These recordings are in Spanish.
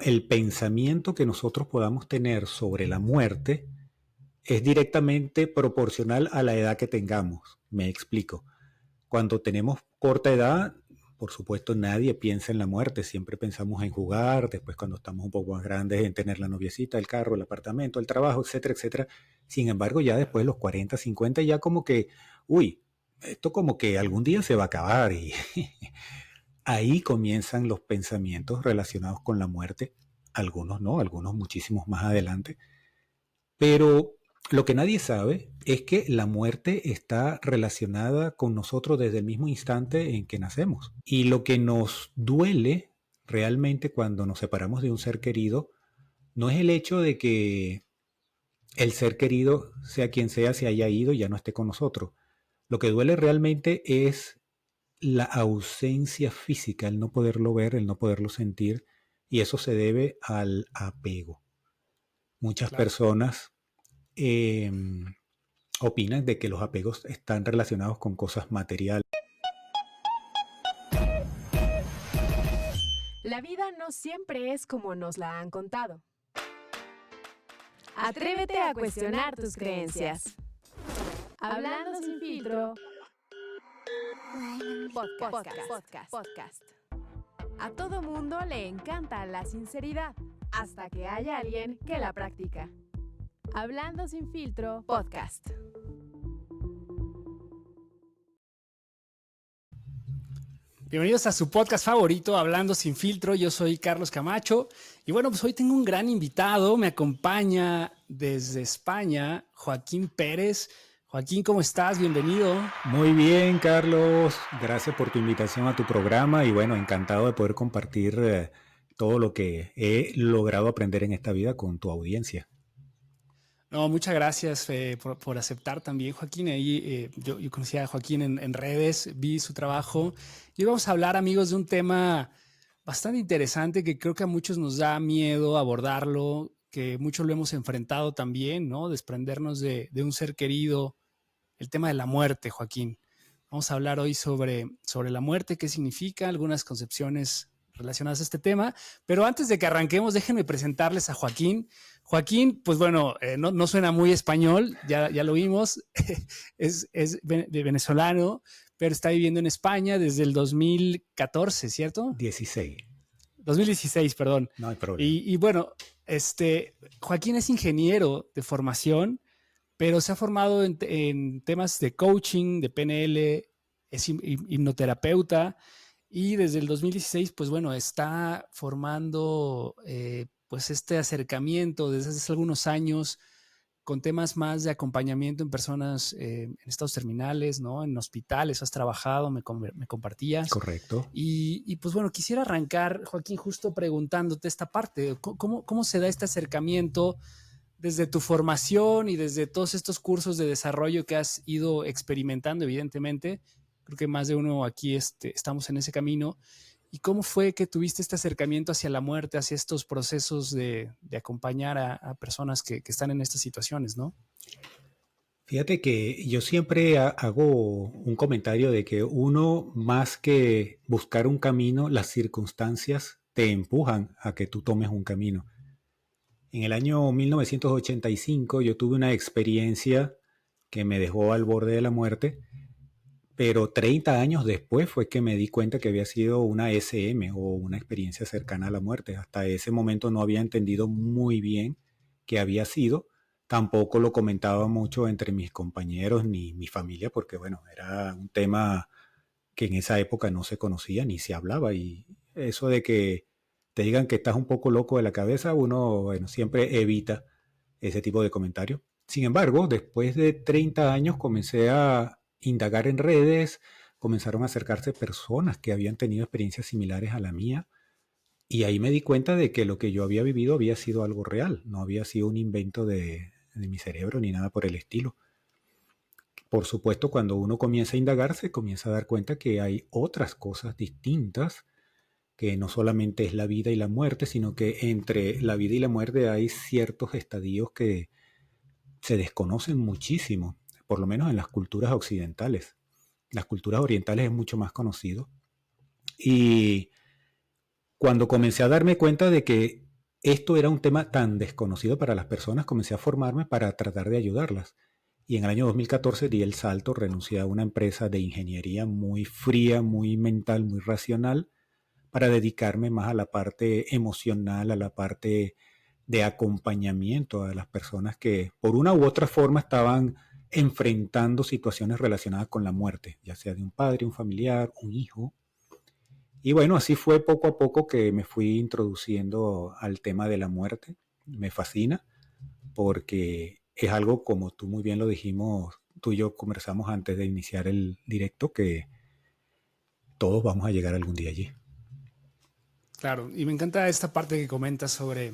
el pensamiento que nosotros podamos tener sobre la muerte es directamente proporcional a la edad que tengamos. Me explico. Cuando tenemos corta edad, por supuesto nadie piensa en la muerte, siempre pensamos en jugar, después cuando estamos un poco más grandes en tener la noviecita, el carro, el apartamento, el trabajo, etcétera, etcétera. Sin embargo, ya después de los 40, 50, ya como que, uy, esto como que algún día se va a acabar y ahí comienzan los pensamientos relacionados con la muerte, algunos no, algunos muchísimos más adelante, pero lo que nadie sabe es que la muerte está relacionada con nosotros desde el mismo instante en que nacemos. Y lo que nos duele realmente cuando nos separamos de un ser querido no es el hecho de que el ser querido, sea quien sea, se haya ido y ya no esté con nosotros. Lo que duele realmente es la ausencia física, el no poderlo ver, el no poderlo sentir, y eso se debe al apego. Muchas Claro. personas eh, opinan de que los apegos están relacionados con cosas materiales. La vida no siempre es como nos la han contado. Atrévete a cuestionar tus creencias. Hablando sin filtro. Podcast. A todo mundo le encanta la sinceridad, hasta que haya alguien que la practica. Hablando sin filtro, podcast. Bienvenidos a su podcast favorito, Hablando sin filtro. Yo soy Carlos Camacho y bueno, pues hoy tengo un gran invitado. Me acompaña desde España Joaquín Pérez. Joaquín, ¿cómo estás? Bienvenido. Muy bien, Carlos. Gracias por tu invitación a tu programa y bueno, encantado de poder compartir todo lo que he logrado aprender en esta vida con tu audiencia. No, muchas gracias por aceptar también, Joaquín. Ahí yo conocí a Joaquín en redes, vi su trabajo y hoy vamos a hablar, amigos, de un tema bastante interesante que creo que a muchos nos da miedo abordarlo, que muchos lo hemos enfrentado también, ¿no? Desprendernos de un ser querido, el tema de la muerte, Joaquín. Vamos a hablar hoy sobre la muerte, qué significa, algunas concepciones relacionadas a este tema. Pero antes de que arranquemos, déjenme presentarles a Joaquín. Joaquín, pues bueno, no suena muy español, ya lo vimos, es de venezolano, pero está viviendo en España desde el 2014, ¿cierto? 16. 2016, perdón. No hay problema. Y bueno, Joaquín es ingeniero de formación, pero se ha formado en temas de coaching, de PNL, es hipnoterapeuta y desde el 2016, pues bueno, está formando pues este acercamiento desde hace algunos años con temas más de acompañamiento en personas en estados terminales, ¿no? En hospitales, has trabajado, me compartías. Correcto. Y pues bueno, quisiera arrancar, Joaquín, justo preguntándote esta parte, ¿cómo se da este acercamiento desde tu formación y desde todos estos cursos de desarrollo que has ido experimentando, evidentemente? Creo que más de uno aquí estamos en ese camino. ¿Y cómo fue que tuviste este acercamiento hacia la muerte, hacia estos procesos de acompañar a personas que están en estas situaciones, ¿no? Fíjate que yo siempre hago un comentario de que uno, más que buscar un camino, las circunstancias te empujan a que tú tomes un camino. En el año 1985 yo tuve una experiencia que me dejó al borde de la muerte, pero 30 años después fue que me di cuenta que había sido una SM o una experiencia cercana a la muerte. Hasta ese momento no había entendido muy bien qué había sido. Tampoco lo comentaba mucho entre mis compañeros ni mi familia, porque bueno, era un tema que en esa época no se conocía ni se hablaba. Y eso de que te digan que estás un poco loco de la cabeza, uno bueno, siempre evita ese tipo de comentarios. Sin embargo, después de 30 años comencé a indagar en redes, comenzaron a acercarse personas que habían tenido experiencias similares a la mía y ahí me di cuenta de que lo que yo había vivido había sido algo real, no había sido un invento de mi cerebro ni nada por el estilo. Por supuesto, cuando uno comienza a indagar, se comienza a dar cuenta que hay otras cosas distintas, que no solamente es la vida y la muerte, sino que entre la vida y la muerte hay ciertos estadios que se desconocen muchísimo, por lo menos en las culturas occidentales. Las culturas orientales es mucho más conocido. Y cuando comencé a darme cuenta de que esto era un tema tan desconocido para las personas, comencé a formarme para tratar de ayudarlas. Y en el año 2014 di el salto, renuncié a una empresa de ingeniería muy fría, muy mental, muy racional, para dedicarme más a la parte emocional, a la parte de acompañamiento a las personas que por una u otra forma estaban enfrentando situaciones relacionadas con la muerte, ya sea de un padre, un familiar, un hijo. Y bueno, así fue poco a poco que me fui introduciendo al tema de la muerte. Me fascina porque es algo, como tú muy bien lo dijimos, tú y yo conversamos antes de iniciar el directo, que todos vamos a llegar algún día allí. Claro, y me encanta esta parte que comentas sobre,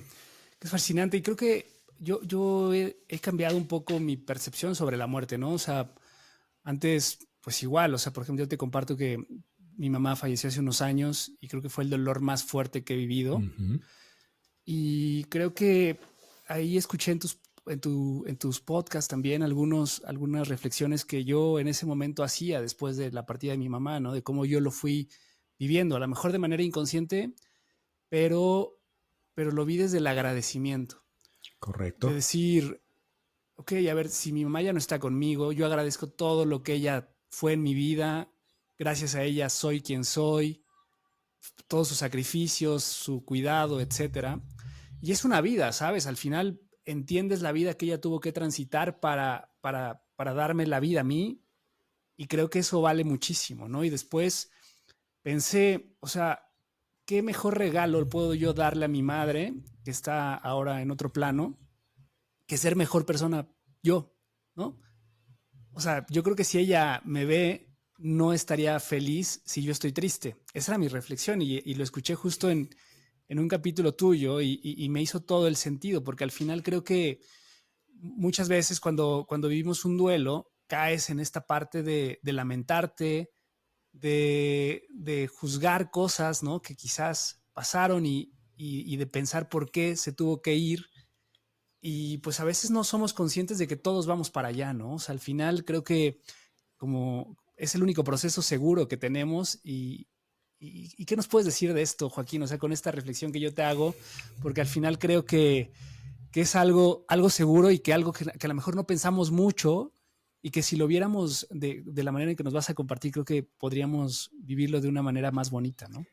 que es fascinante, y creo que yo he cambiado un poco mi percepción sobre la muerte, ¿no? O sea, antes, pues igual, o sea, por ejemplo, yo te comparto que mi mamá falleció hace unos años y creo que fue el dolor más fuerte que he vivido. Ujú. Y creo que ahí escuché en tus podcasts también algunas reflexiones que yo en ese momento hacía después de la partida de mi mamá, ¿no? De cómo yo lo fui viviendo, a lo mejor de manera inconsciente, pero, pero lo vi desde el agradecimiento, de Correcto. decir, ok, a ver, si mi mamá ya no está conmigo, yo agradezco todo lo que ella fue en mi vida, gracias a ella soy quien soy, todos sus sacrificios, su cuidado, etcétera. Y es una vida, ¿sabes? Al final entiendes la vida que ella tuvo que transitar para darme la vida a mí y creo que eso vale muchísimo, ¿no? Y después pensé, o sea, ¿qué mejor regalo puedo yo darle a mi madre, que está ahora en otro plano, que ser mejor persona yo, ¿no? O sea, yo creo que si ella me ve, no estaría feliz si yo estoy triste. Esa era mi reflexión y lo escuché justo en un capítulo tuyo y me hizo todo el sentido, porque al final creo que muchas veces cuando vivimos un duelo, caes en esta parte de lamentarte, de juzgar cosas, ¿no? Que quizás pasaron y de pensar por qué se tuvo que ir. Y pues a veces no somos conscientes de que todos vamos para allá, ¿no? O sea, al final creo que como es el único proceso seguro que tenemos y ¿qué nos puedes decir de esto, Joaquín? O sea, con esta reflexión que yo te hago, porque al final creo que es algo seguro y que algo que a lo mejor no pensamos mucho y que si lo viéramos de la manera en que nos vas a compartir, creo que podríamos vivirlo de una manera más bonita, ¿no?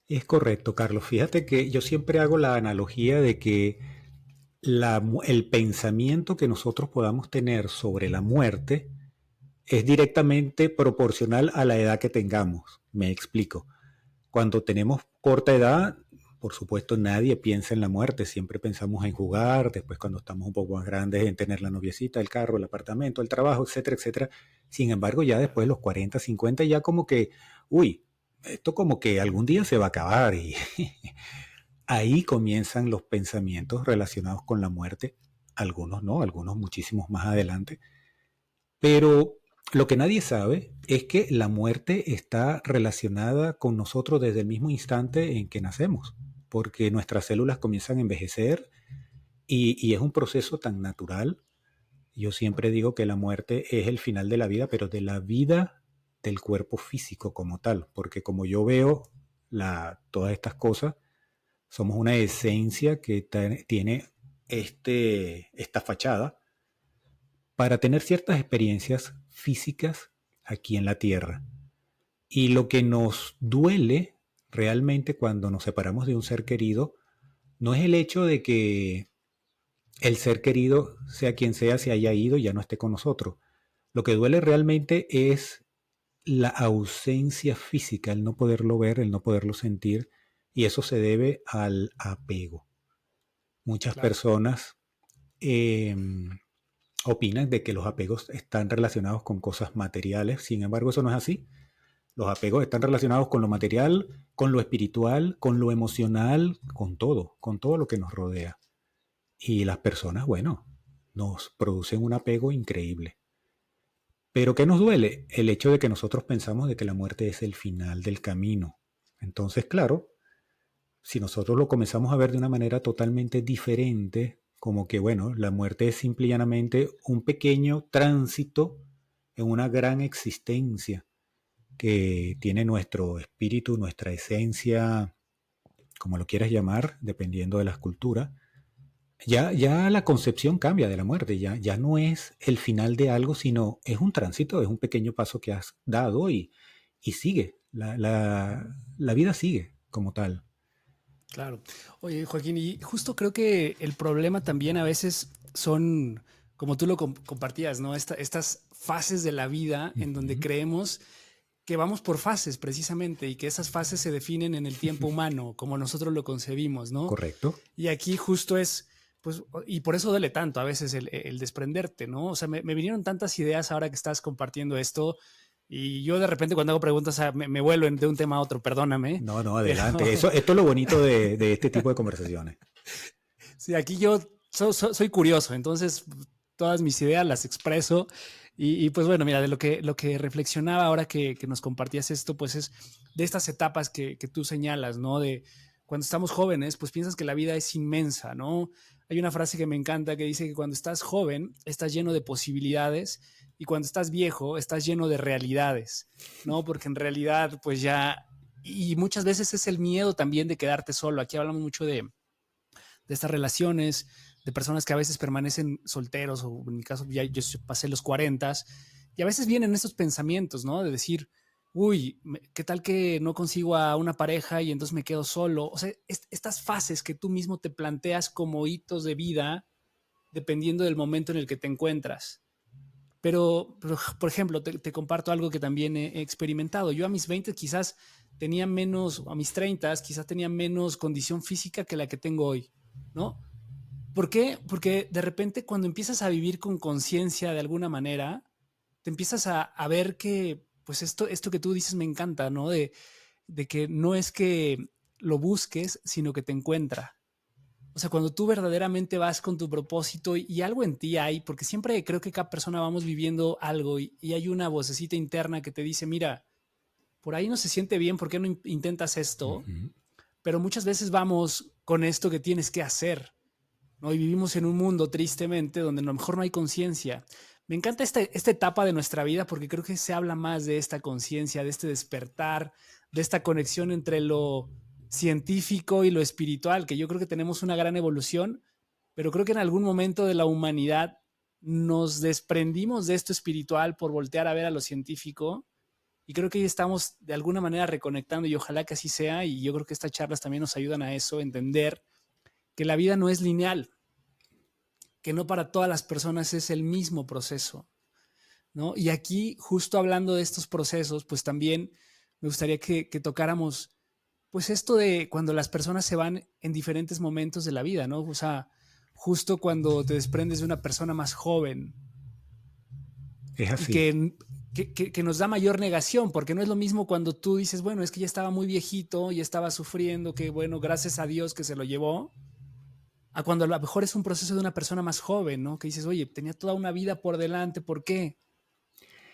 Es correcto, Carlos. Fíjate que yo siempre hago la analogía de que el pensamiento que nosotros podamos tener sobre la muerte es directamente proporcional a la edad que tengamos. Me explico. Cuando tenemos corta edad, por supuesto nadie piensa en la muerte, siempre pensamos en jugar, después cuando estamos un poco más grandes en tener la noviecita, el carro, el apartamento, el trabajo, etcétera, etcétera. Sin embargo, ya después de los 40, 50, ya como que, uy, esto como que algún día se va a acabar y ahí comienzan los pensamientos relacionados con la muerte, algunos no, algunos muchísimos más adelante, pero lo que nadie sabe es que la muerte está relacionada con nosotros desde el mismo instante en que nacemos, porque nuestras células comienzan a envejecer y es un proceso tan natural. Yo siempre digo que la muerte es el final de la vida, pero de la vida del cuerpo físico como tal, porque como yo veo todas estas cosas, somos una esencia que tiene esta fachada para tener ciertas experiencias físicas aquí en la Tierra. Y lo que nos duele realmente cuando nos separamos de un ser querido no es el hecho de que el ser querido, sea quien sea, se haya ido y ya no esté con nosotros. Lo que duele realmente es la ausencia física, el no poderlo ver, el no poderlo sentir, y eso se debe al apego. Muchas Claro. personas eh, opinan de que los apegos están relacionados con cosas materiales, sin embargo eso no es así. Los apegos están relacionados con lo material, con lo espiritual, con lo emocional, con todo lo que nos rodea. Y las personas, bueno, nos producen un apego increíble. Pero ¿qué nos duele? El hecho de que nosotros pensamos de que la muerte es el final del camino. Entonces, claro, si nosotros lo comenzamos a ver de una manera totalmente diferente, como que, bueno, la muerte es simple y llanamente un pequeño tránsito en una gran existencia que tiene nuestro espíritu, nuestra esencia como lo quieras llamar, dependiendo de las culturas, ya la concepción cambia de la muerte, ya no es el final de algo, sino es un tránsito, es un pequeño paso que has dado y sigue, la vida sigue como tal. Claro. Oye, Joaquín, y justo creo que el problema también a veces son, como tú lo compartías, ¿no? Estas fases de la vida en donde Ujú. creemos que vamos por fases precisamente y que esas fases se definen en el tiempo humano, como nosotros lo concebimos, ¿no? Correcto. Y aquí justo es, pues, y por eso duele tanto a veces el desprenderte, ¿no? O sea, me vinieron tantas ideas ahora que estás compartiendo esto y yo de repente cuando hago preguntas me vuelvo de un tema a otro, perdóname, No, no, pero adelante. Esto es lo bonito de este tipo de conversaciones. sí, aquí yo soy curioso, entonces todas mis ideas las expreso y pues bueno, mira, de lo que reflexionaba ahora que nos compartías esto, pues es de estas etapas que tú señalas, ¿no? De cuando estamos jóvenes, pues piensas que la vida es inmensa, ¿no? Hay una frase que me encanta que dice que cuando estás joven estás lleno de posibilidades y cuando estás viejo estás lleno de realidades, ¿no? Porque en realidad, pues ya, y muchas veces es el miedo también de quedarte solo. Aquí hablamos mucho de estas relaciones, de personas que a veces permanecen solteros, o en mi caso ya yo pasé los 40 y a veces vienen estos pensamientos, ¿no? De decir, uy, ¿qué tal que no consigo a una pareja y entonces me quedo solo? O sea, estas fases que tú mismo te planteas como hitos de vida, dependiendo del momento en el que te encuentras. Pero por ejemplo, te comparto algo que también he experimentado. Yo a mis 20 quizás tenía menos, a mis 30 quizás tenía menos condición física que la que tengo hoy, ¿no? ¿Por qué? Porque de repente cuando empiezas a vivir con conciencia de alguna manera, te empiezas a ver que, pues esto que tú dices me encanta, ¿no? De que no es que lo busques, sino que te encuentra. O sea, cuando tú verdaderamente vas con tu propósito y algo en ti hay, porque siempre creo que cada persona vamos viviendo algo y hay una vocecita interna que te dice, mira, por ahí no se siente bien, ¿por qué no intentas esto? Ujú. Pero muchas veces vamos con esto que tienes que hacer, ¿no? Y vivimos en un mundo, tristemente, donde a lo mejor no hay conciencia. Me encanta esta etapa de nuestra vida porque creo que se habla más de esta conciencia, de este despertar, de esta conexión entre lo científico y lo espiritual, que yo creo que tenemos una gran evolución, pero creo que en algún momento de la humanidad nos desprendimos de esto espiritual por voltear a ver a lo científico y creo que ahí estamos de alguna manera reconectando y ojalá que así sea y yo creo que estas charlas también nos ayudan a eso, a entender que la vida no es lineal, que no para todas las personas es el mismo proceso, ¿no? Y aquí, justo hablando de estos procesos, pues también me gustaría que tocáramos, pues esto de cuando las personas se van en diferentes momentos de la vida, ¿no? O sea, justo cuando te desprendes de una persona más joven Es y así. que nos da mayor negación, porque no es lo mismo cuando tú dices, bueno, es que ya estaba muy viejito, ya estaba sufriendo, que bueno, gracias a Dios que se lo llevó, a cuando a lo mejor es un proceso de una persona más joven, ¿no? Que dices, oye, tenía toda una vida por delante, ¿por qué?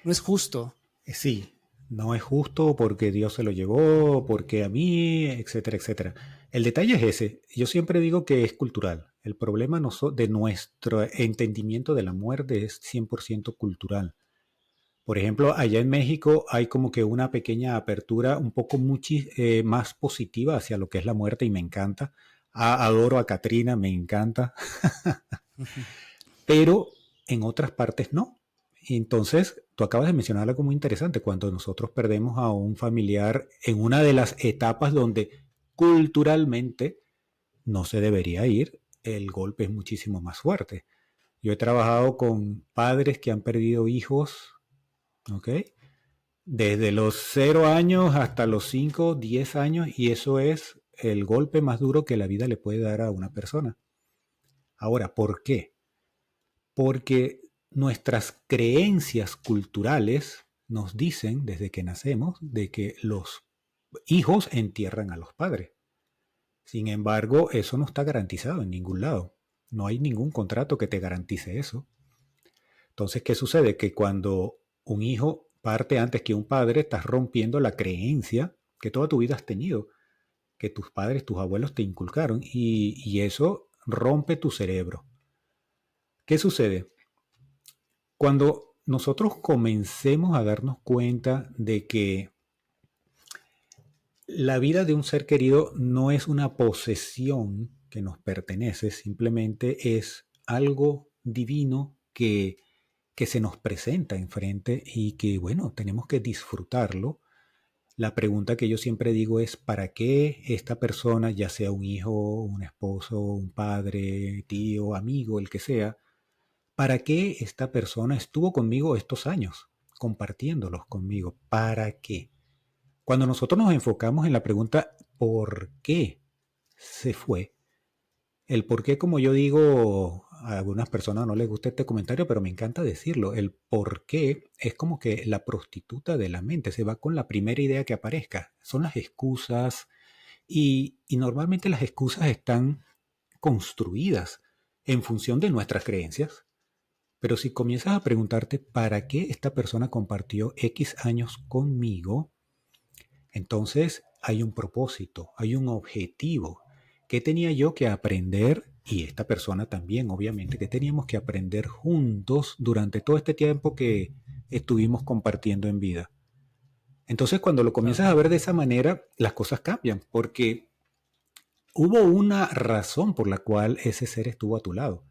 No es justo. Sí, no es justo porque Dios se lo llevó, porque a mí, etcétera, etcétera. El detalle es ese. Yo siempre digo que es cultural. El problema de nuestro entendimiento de la muerte es 100% cultural. Por ejemplo, allá en México hay como que una pequeña apertura un poco más positiva hacia lo que es la muerte y me encanta. Adoro a Katrina, me encanta, pero en otras partes no. Entonces, tú acabas de mencionar algo muy interesante, cuando nosotros perdemos a un familiar en una de las etapas donde culturalmente no se debería ir, el golpe es muchísimo más fuerte. Yo he trabajado con padres que han perdido hijos, ¿ok? Desde los 0 años hasta los 5, 10 años, y eso es el golpe más duro que la vida le puede dar a una persona. Ahora, ¿por qué? Porque nuestras creencias culturales nos dicen desde que nacemos de que los hijos entierran a los padres. Sin embargo, eso no está garantizado en ningún lado. No hay ningún contrato que te garantice eso. Entonces, ¿qué sucede? Que cuando un hijo parte antes que un padre, estás rompiendo la creencia que toda tu vida has tenido, que tus padres, tus abuelos te inculcaron, y eso rompe tu cerebro. ¿Qué sucede? Cuando nosotros comencemos a darnos cuenta de que La vida de un ser querido no es una posesión que nos pertenece, simplemente es algo divino que se nos presenta enfrente y que, bueno, tenemos que disfrutarlo. La pregunta que yo siempre digo es, ¿para qué esta persona, ya sea un hijo, un esposo, un padre, tío, amigo, el que sea, para qué esta persona estuvo conmigo estos años, compartiéndolos conmigo? ¿Para qué? Cuando nosotros nos enfocamos en la pregunta ¿por qué se fue? El por qué, como yo digo, a algunas personas no les gusta este comentario, pero me encanta decirlo. El por qué es como que la prostituta de la mente se va con la primera idea que aparezca. Son las excusas y normalmente las excusas están construidas en función de nuestras creencias. Pero si comienzas a preguntarte para qué esta persona compartió X años conmigo, entonces hay un propósito, hay un objetivo. ¿Qué tenía yo que aprender? Y esta persona también, obviamente, que teníamos que aprender juntos durante todo este tiempo que estuvimos compartiendo en vida. Entonces, cuando lo Claro. comienzas a ver de esa manera, las cosas cambian, porque hubo una razón por la cual ese ser estuvo a tu lado.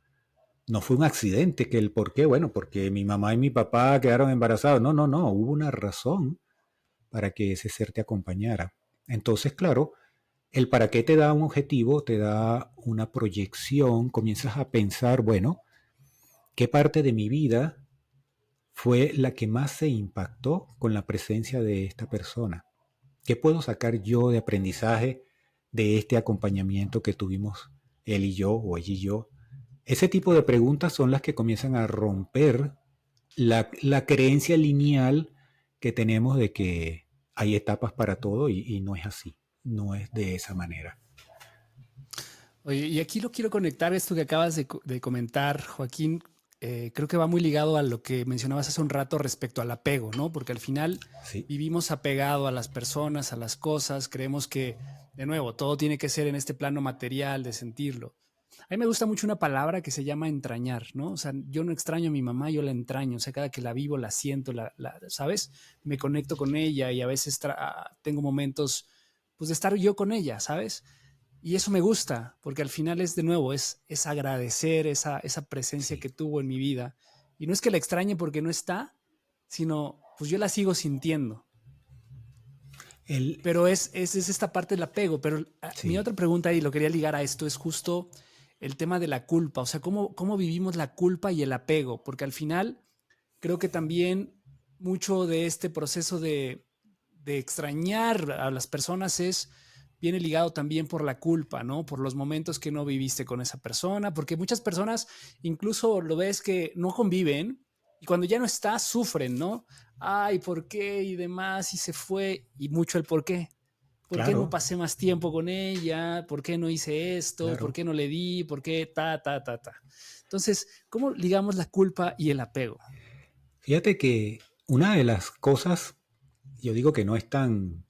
No fue un accidente, que el por qué, bueno, porque mi mamá y mi papá quedaron embarazados. No, no, no, hubo una razón para que ese ser te acompañara. Entonces, claro, el para qué te da un objetivo, te da una proyección, comienzas a pensar, bueno, ¿qué parte de mi vida fue la que más se impactó con la presencia de esta persona? ¿Qué puedo sacar yo de aprendizaje de este acompañamiento que tuvimos él y yo o ella y yo? Ese tipo de preguntas son las que comienzan a romper la creencia lineal que tenemos de que hay etapas para todo y no es así, no es de esa manera. Oye, y aquí lo quiero conectar, esto que acabas de comentar, Joaquín, creo que va muy ligado a lo que mencionabas hace un rato respecto al apego, ¿no? Porque al final Sí, vivimos apegado a las personas, a las cosas, creemos que, de nuevo, todo tiene que ser en este plano material de sentirlo. A mí me gusta mucho una palabra que se llama entrañar, ¿no? O sea, yo no extraño a mi mamá, yo la entraño, o sea, cada que la vivo, la siento, ¿sabes? Me conecto con ella y a veces tengo momentos, pues, de estar yo con ella, ¿sabes? Y eso me gusta, porque al final es de nuevo, es agradecer esa presencia sí. que tuvo en mi vida. Y no es que la extrañe porque no está, sino pues yo la sigo sintiendo. El, Pero es esta parte del apego. Pero mi sí, otra pregunta, y lo quería ligar a esto, es justo el tema de la culpa. O sea, cómo vivimos la culpa y el apego? Porque al final creo que también mucho de este proceso de extrañar a las personas viene ligado también por la culpa, ¿no? Por los momentos que no viviste con esa persona, porque muchas personas incluso lo ves que no conviven y cuando ya no está, sufren, ¿no? Ay, ¿por qué? Y demás, y se fue, y mucho el por qué. ¿Por qué no claro, pasé más tiempo con ella? ¿Por qué no hice esto? ¿Por claro. qué no le di? ¿Por qué ta, ta, ta, ta? Entonces, ¿cómo ligamos la culpa y el apego? Fíjate que una de las cosas, yo digo que no es tan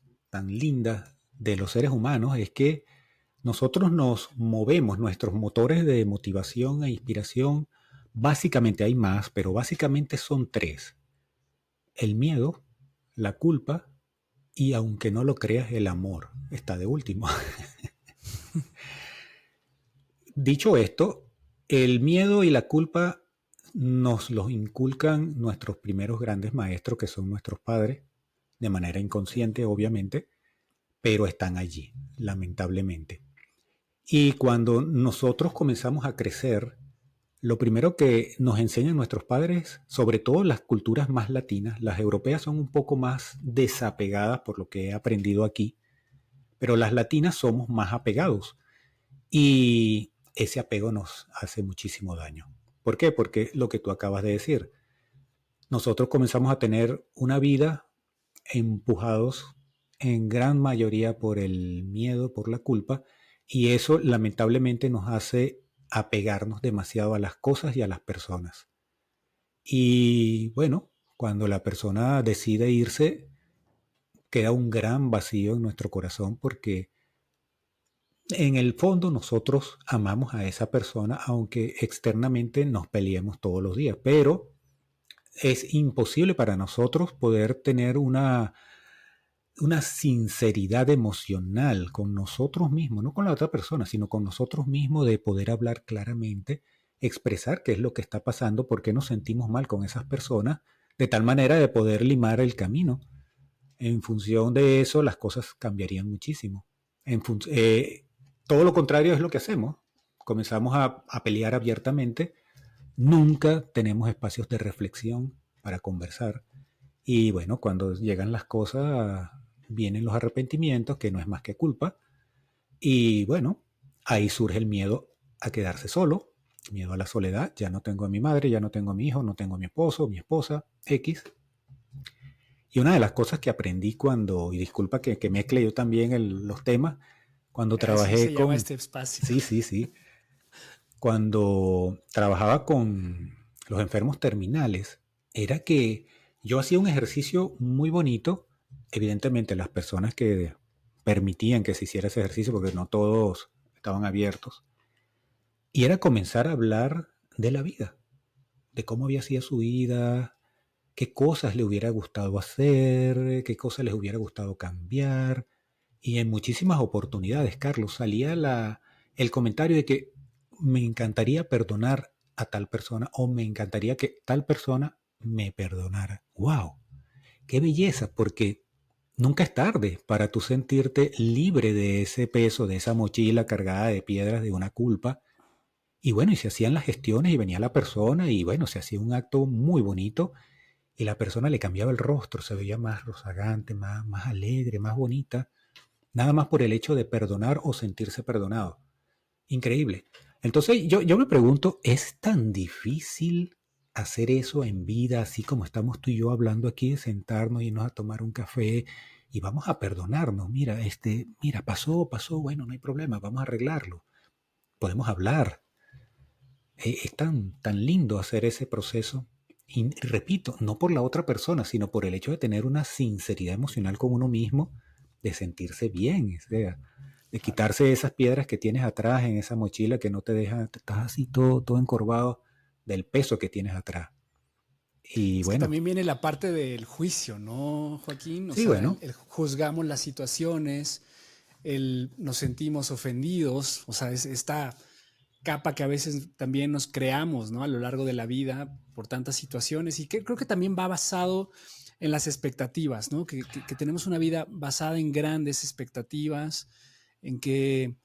linda de los seres humanos, es que nosotros nos movemos, nuestros motores de motivación e inspiración, básicamente hay más, pero básicamente son tres. El miedo, la culpa y, aunque no lo creas, el amor. Está de último. Dicho esto, el miedo y la culpa nos los inculcan nuestros primeros grandes maestros, que son nuestros padres, de manera inconsciente, obviamente, pero están allí, lamentablemente. Y cuando nosotros comenzamos a crecer, lo primero que nos enseñan nuestros padres, sobre todo las culturas más latinas, las europeas son un poco más desapegadas por lo que he aprendido aquí, pero las latinas somos más apegados y ese apego nos hace muchísimo daño. ¿Por qué? Porque lo que tú acabas de decir, nosotros comenzamos a tener una vida empujados en gran mayoría por el miedo, por la culpa, y eso lamentablemente nos hace apegarnos demasiado a las cosas y a las personas. Y bueno, cuando la persona decide irse, queda un gran vacío en nuestro corazón porque en el fondo nosotros amamos a esa persona, aunque externamente nos peleemos todos los días, pero es imposible para nosotros poder tener una sinceridad emocional con nosotros mismos, no con la otra persona, sino con nosotros mismos, de poder hablar claramente, expresar qué es lo que está pasando, por qué nos sentimos mal con esas personas, de tal manera de poder limar el camino. En función de eso, las cosas cambiarían muchísimo. Todo lo contrario es lo que hacemos. Comenzamos a pelear abiertamente. Nunca tenemos espacios de reflexión para conversar. Y bueno, cuando llegan las cosas, vienen los arrepentimientos, que no es más que culpa. Y bueno, ahí surge el miedo a quedarse solo, miedo a la soledad. Ya no tengo a mi madre, ya no tengo a mi hijo, no tengo a mi esposo, mi esposa, X. Y una de las cosas que aprendí cuando, y disculpa que mezcle yo también los temas, cuando Así trabajé se llama con, este espacio. sí, sí, sí, cuando trabajaba con los enfermos terminales, era que yo hacía un ejercicio muy bonito. Evidentemente las personas que permitían que se hiciera ese ejercicio, porque no todos estaban abiertos, y era comenzar a hablar de la vida, de cómo había sido su vida, qué cosas le hubiera gustado hacer, qué cosas les hubiera gustado cambiar. Y en muchísimas oportunidades, Carlos, salía el comentario de que me encantaría perdonar a tal persona, o me encantaría que tal persona me perdonara. ¡Wow! ¡Qué belleza! Porque nunca es tarde para tú sentirte libre de ese peso, de esa mochila cargada de piedras, de una culpa. Y bueno, y se hacían las gestiones y venía la persona y bueno, se hacía un acto muy bonito y la persona le cambiaba el rostro, se veía más rozagante, más alegre, más bonita, nada más por el hecho de perdonar o sentirse perdonado. Increíble. Entonces yo me pregunto, ¿es tan difícil hacer eso en vida, así como estamos tú y yo hablando aquí, de sentarnos y irnos a tomar un café y vamos a perdonarnos? Mira, mira, pasó, bueno, no hay problema, vamos a arreglarlo. Podemos hablar. Es tan lindo hacer ese proceso. Y repito, no por la otra persona, sino por el hecho de tener una sinceridad emocional con uno mismo, de sentirse bien, o sea, de Claro. quitarse esas piedras que tienes atrás en esa mochila que no te deja, estás así todo encorvado del peso que tienes atrás. Y Es que bueno, también viene la parte del juicio, ¿no, Joaquín? O sí, sea, bueno, el juzgamos las situaciones, nos sentimos ofendidos, o sea, es esta capa que a veces también nos creamos, ¿no? A lo largo de la vida por tantas situaciones y que creo que también va basado en las expectativas, ¿no? Que tenemos una vida basada en grandes expectativas, en que,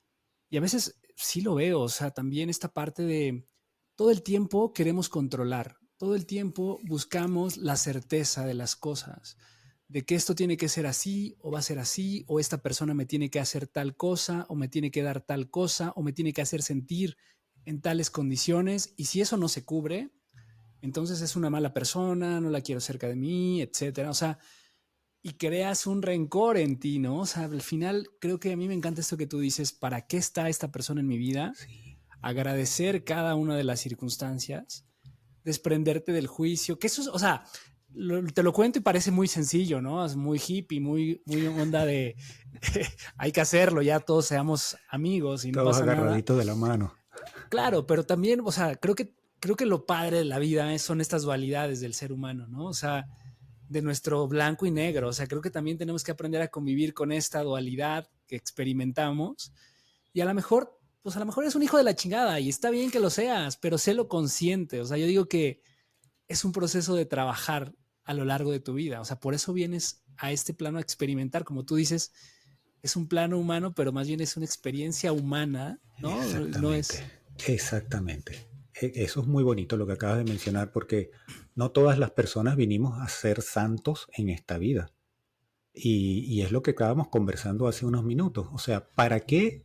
y a veces sí lo veo, o sea, también esta parte de todo el tiempo queremos controlar, todo el tiempo buscamos la certeza de las cosas, de que esto tiene que ser así o va a ser así, o esta persona me tiene que hacer tal cosa, o me tiene que dar tal cosa, o me tiene que hacer sentir en tales condiciones, y si eso no se cubre, entonces es una mala persona, no la quiero cerca de mí, etcétera. O sea, y creas un rencor en ti, ¿no? O sea, al final creo que a mí me encanta esto que tú dices, ¿para qué está esta persona en mi vida? sí, Agradecer cada una de las circunstancias, desprenderte del juicio, que eso es, o sea, te lo cuento y parece muy sencillo, ¿no? Es muy hippie, muy onda de hay que hacerlo, ya todos seamos amigos y no todos pasa nada. agarraditos de la mano. Claro, pero también, o sea, creo que lo padre de la vida son estas dualidades del ser humano, ¿no? O sea, de nuestro blanco y negro. O sea, creo que también tenemos que aprender a convivir con esta dualidad que experimentamos. Y a lo mejor, pues a lo mejor es un hijo de la chingada y está bien que lo seas, pero sélo consciente. O sea, yo digo que es un proceso de trabajar a lo largo de tu vida. O sea, por eso vienes a este plano a experimentar. Como tú dices, es un plano humano, pero más bien es una experiencia humana, ¿no? No Exactamente, es... exactamente. Eso es muy bonito lo que acabas de mencionar, porque no todas las personas vinimos a ser santos en esta vida. Y es lo que estábamos conversando hace unos minutos. O sea, ¿para qué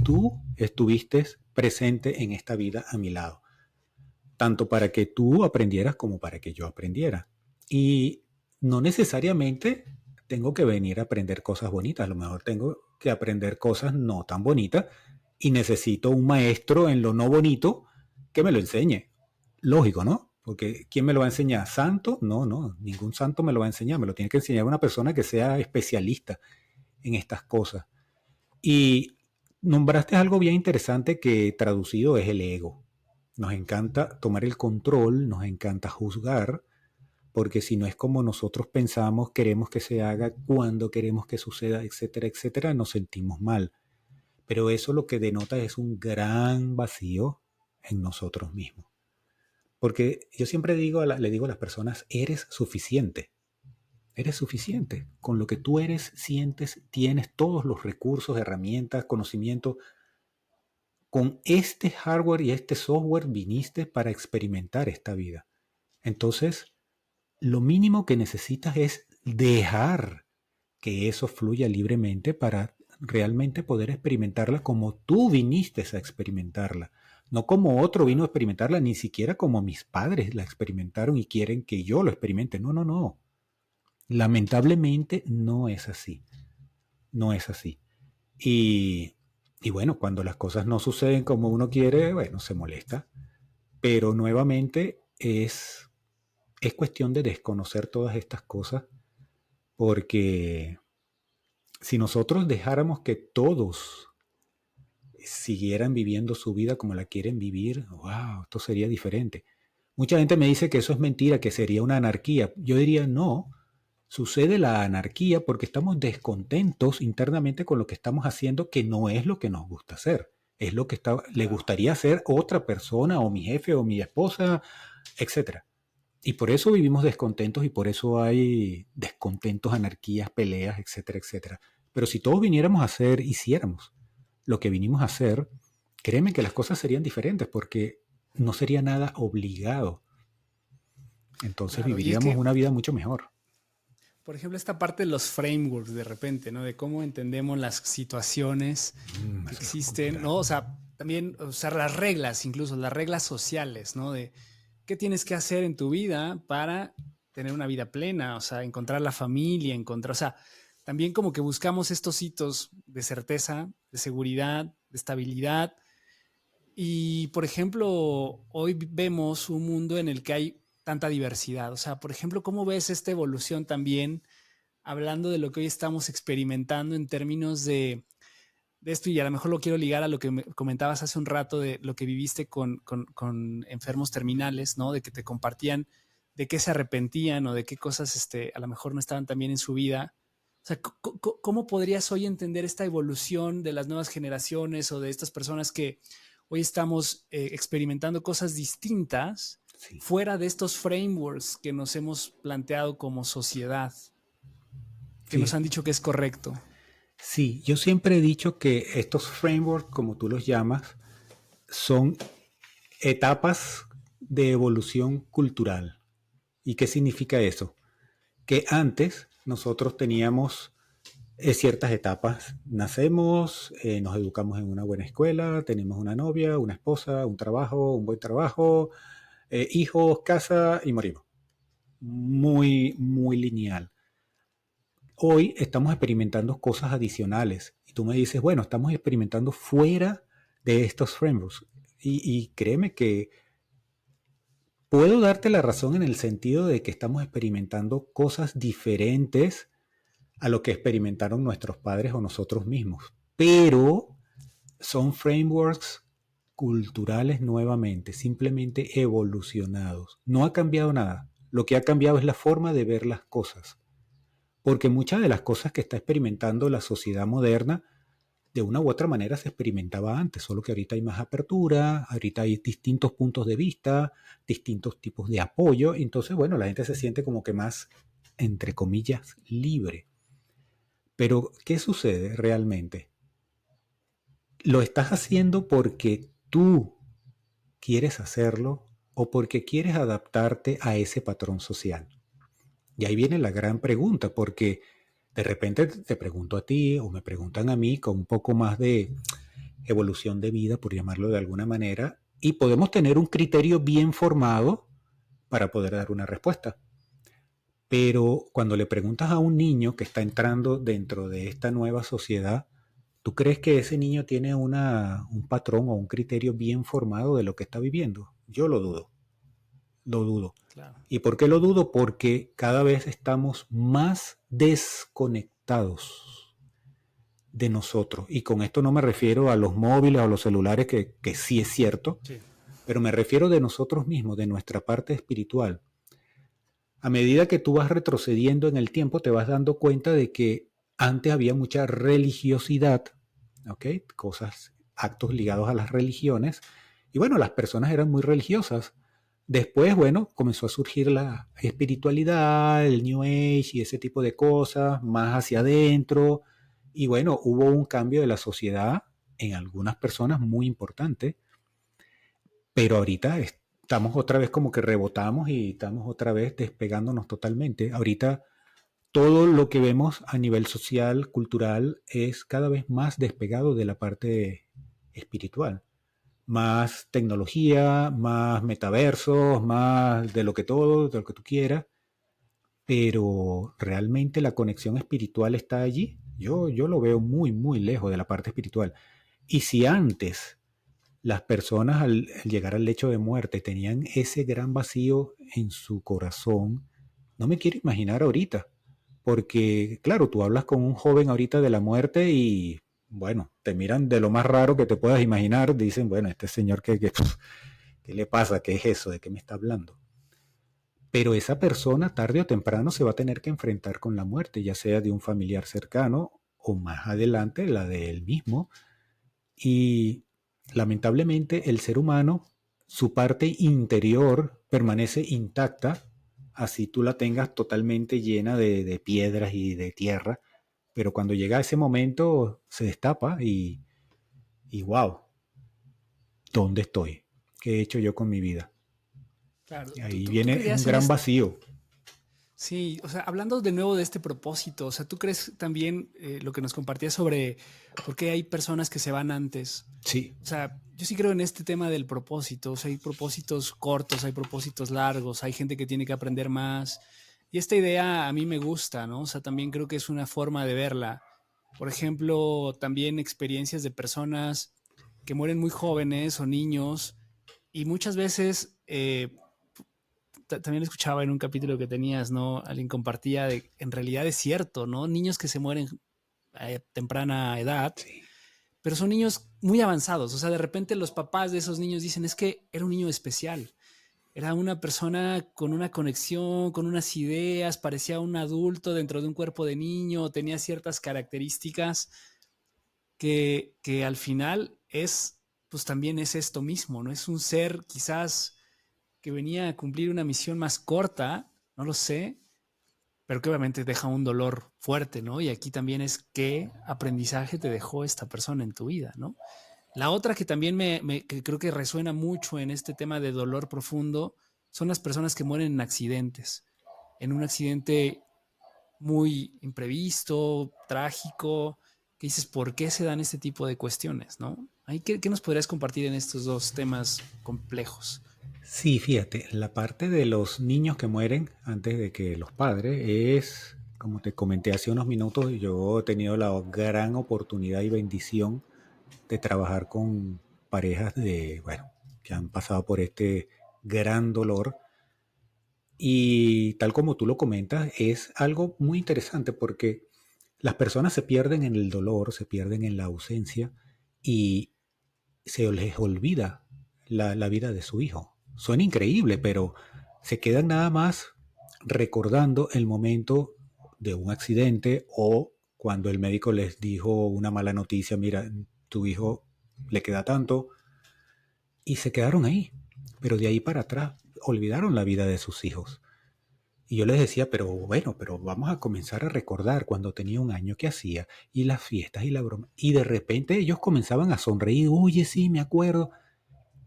tú estuviste presente en esta vida a mi lado? Tanto para que tú aprendieras como para que yo aprendiera. Y no necesariamente tengo que venir a aprender cosas bonitas, a lo mejor tengo que aprender cosas no tan bonitas y necesito un maestro en lo no bonito que me lo enseñe. Lógico, ¿no? Porque ¿quién me lo va a enseñar? ¿Santo? No, no, ningún santo me lo va a enseñar, me lo tiene que enseñar una persona que sea especialista en estas cosas. Y nombraste algo bien interesante que traducido es el ego. Nos encanta tomar el control, nos encanta juzgar, porque si no es como nosotros pensamos, queremos que se haga, cuando queremos que suceda, etcétera, etcétera, nos sentimos mal. Pero eso lo que denota es un gran vacío en nosotros mismos. Porque yo siempre le digo a las personas, eres suficiente. Eres suficiente. Con lo que tú eres, sientes, tienes todos los recursos, herramientas, conocimiento. Con este hardware y este software viniste para experimentar esta vida. Entonces, lo mínimo que necesitas es dejar que eso fluya libremente para realmente poder experimentarla como tú viniste a experimentarla. No como otro vino a experimentarla, ni siquiera como mis padres la experimentaron y quieren que yo lo experimente. No, no, no. Lamentablemente no es así. No es así. Y bueno, cuando las cosas no suceden como uno quiere, bueno, se molesta. Pero nuevamente es cuestión de desconocer todas estas cosas, porque si nosotros dejáramos que todos siguieran viviendo su vida como la quieren vivir, wow, esto sería diferente. Mucha gente me dice que eso es mentira, que sería una anarquía. Yo diría, no, sucede la anarquía porque estamos descontentos internamente con lo que estamos haciendo, que no es lo que nos gusta hacer. Es lo que le gustaría hacer otra persona, o mi jefe, o mi esposa, etc. Y por eso vivimos descontentos y por eso hay descontentos, anarquías, peleas, etcétera, etcétera. Pero si todos viniéramos a hacer, hiciéramos lo que vinimos a hacer, créeme que las cosas serían diferentes porque no sería nada obligado. Entonces Claro, y es viviríamos que, una vida mucho mejor. por ejemplo, esta parte de los frameworks de repente, ¿no? De cómo entendemos las situaciones que Eso es existen, complicado. ¿no? O sea, también usar las reglas, incluso las reglas sociales, ¿no? De qué tienes que hacer en tu vida para tener una vida plena, o sea, encontrar la familia, o sea, también como que buscamos estos hitos de certeza, de seguridad, de estabilidad. Y, por ejemplo, hoy vemos un mundo en el que hay tanta diversidad. O sea, por ejemplo, ¿cómo ves esta evolución también, hablando de lo que hoy estamos experimentando en términos de esto? Y a lo mejor lo quiero ligar a lo que me comentabas hace un rato de lo que viviste con enfermos terminales, ¿no? De que te compartían de qué se arrepentían o de qué cosas a lo mejor no estaban tan bien en su vida. O sea, ¿cómo podrías hoy entender esta evolución de las nuevas generaciones o de estas personas que hoy estamos experimentando cosas distintas Sí. fuera de estos frameworks que nos hemos planteado como sociedad, que nos han Fíjate. dicho que es correcto? Sí, yo siempre he dicho que estos frameworks, como tú los llamas, son etapas de evolución cultural. ¿Y qué significa eso? Que antes nosotros teníamos ciertas etapas. Nacemos, nos educamos en una buena escuela, tenemos una novia, una esposa, un trabajo, un buen trabajo, hijos, casa y morimos. Muy, muy lineal. Hoy estamos experimentando cosas adicionales y tú me dices, bueno, estamos experimentando fuera de estos frameworks. Y créeme que puedo darte la razón en el sentido de que estamos experimentando cosas diferentes a lo que experimentaron nuestros padres o nosotros mismos. Pero son frameworks culturales nuevamente, simplemente evolucionados. No ha cambiado nada. Lo que ha cambiado es la forma de ver las cosas. Porque muchas de las cosas que está experimentando la sociedad moderna, de una u otra manera se experimentaba antes, solo que ahorita hay más apertura, ahorita hay distintos puntos de vista, distintos tipos de apoyo, entonces, bueno, la gente se siente como que más, entre comillas, libre. Pero, ¿qué sucede realmente? ¿Lo estás haciendo porque tú quieres hacerlo o porque quieres adaptarte a ese patrón social? Y ahí viene la gran pregunta, porque de repente te pregunto a ti o me preguntan a mí con un poco más de evolución de vida, por llamarlo de alguna manera, y podemos tener un criterio bien formado para poder dar una respuesta. Pero cuando le preguntas a un niño que está entrando dentro de esta nueva sociedad, ¿tú crees que ese niño tiene un patrón o un criterio bien formado de lo que está viviendo? Yo lo dudo, lo dudo. Claro. ¿Y por qué lo dudo? Porque cada vez estamos más desconectados de nosotros. Y con esto no me refiero a los móviles o a los celulares, que sí es cierto, Sí. pero me refiero de nosotros mismos, de nuestra parte espiritual. A medida que tú vas retrocediendo en el tiempo, te vas dando cuenta de que antes había mucha religiosidad, ¿ok? Cosas, actos ligados a las religiones. Y bueno, las personas eran muy religiosas. Después, bueno, comenzó a surgir la espiritualidad, el New Age y ese tipo de cosas, más hacia adentro. Y bueno, hubo un cambio de la sociedad en algunas personas muy importante, pero ahorita estamos otra vez como que rebotamos y estamos otra vez despegándonos totalmente. Ahorita todo lo que vemos a nivel social, cultural, es cada vez más despegado de la parte espiritual. Más tecnología, más metaversos, más de lo que todo, de lo que tú quieras, pero realmente la conexión espiritual está allí. Yo lo veo muy, muy lejos de la parte espiritual. Y si antes las personas al llegar al lecho de muerte tenían ese gran vacío en su corazón, no me quiero imaginar ahorita. Porque, claro, tú hablas con un joven ahorita de la muerte y, bueno, te miran de lo más raro que te puedas imaginar. Dicen, bueno, este señor, ¿qué le pasa? ¿Qué es eso? ¿De qué me está hablando? Pero esa persona, tarde o temprano, se va a tener que enfrentar con la muerte, ya sea de un familiar cercano o más adelante la de él mismo. Y lamentablemente el ser humano, su parte interior permanece intacta, así tú la tengas totalmente llena de piedras y de tierra, pero cuando llega ese momento se destapa y wow, ¿dónde estoy? ¿Qué he hecho yo con mi vida? Claro, Y ¿tú, ahí tú, tú viene un creerías en gran esto? vacío. Sí, o sea, hablando de nuevo de este propósito, o sea, ¿tú crees también lo que nos compartías sobre por qué hay personas que se van antes? Sí, O sea, yo sí creo en este tema del propósito. O sea, hay propósitos cortos, hay propósitos largos, hay gente que tiene que aprender más. Y esta idea a mí me gusta, ¿no? O sea, también creo que es una forma de verla. Por ejemplo, también experiencias de personas que mueren muy jóvenes o niños y muchas veces también escuchaba en un capítulo que tenías, ¿no? Alguien compartía de, en realidad es cierto, ¿no? Niños que se mueren a temprana edad, sí. pero son niños muy avanzados. O sea, de repente los papás de esos niños dicen, es que era un niño especial. Era una persona con una conexión, con unas ideas, parecía un adulto dentro de un cuerpo de niño, tenía ciertas características que al final es, pues también es esto mismo, ¿no? Es un ser quizás que venía a cumplir una misión más corta, no lo sé, pero que obviamente deja un dolor fuerte, ¿no? Y aquí también es qué aprendizaje te dejó esta persona en tu vida, ¿no? La otra que también que creo que resuena mucho en este tema de dolor profundo son las personas que mueren en accidentes, en un accidente muy imprevisto, trágico, que dices, ¿por qué se dan este tipo de cuestiones, no? ¿Qué nos podrías compartir en estos dos temas complejos? Sí, fíjate, la parte de los niños que mueren antes de que los padres es, como te comenté hace unos minutos, yo he tenido la gran oportunidad y bendición de trabajar con parejas de, bueno, que han pasado por este gran dolor. Y tal como tú lo comentas, es algo muy interesante porque las personas se pierden en el dolor, se pierden en la ausencia y se les olvida la vida de su hijo. Suena increíble, pero se quedan nada más recordando el momento de un accidente o cuando el médico les dijo una mala noticia, mira, tu hijo le queda tanto, y se quedaron ahí. Pero de ahí para atrás olvidaron la vida de sus hijos. Y yo les decía, pero bueno, pero vamos a comenzar a recordar cuando tenía un año qué hacía, y las fiestas y la broma. Y de repente ellos comenzaban a sonreír, oye, sí, me acuerdo.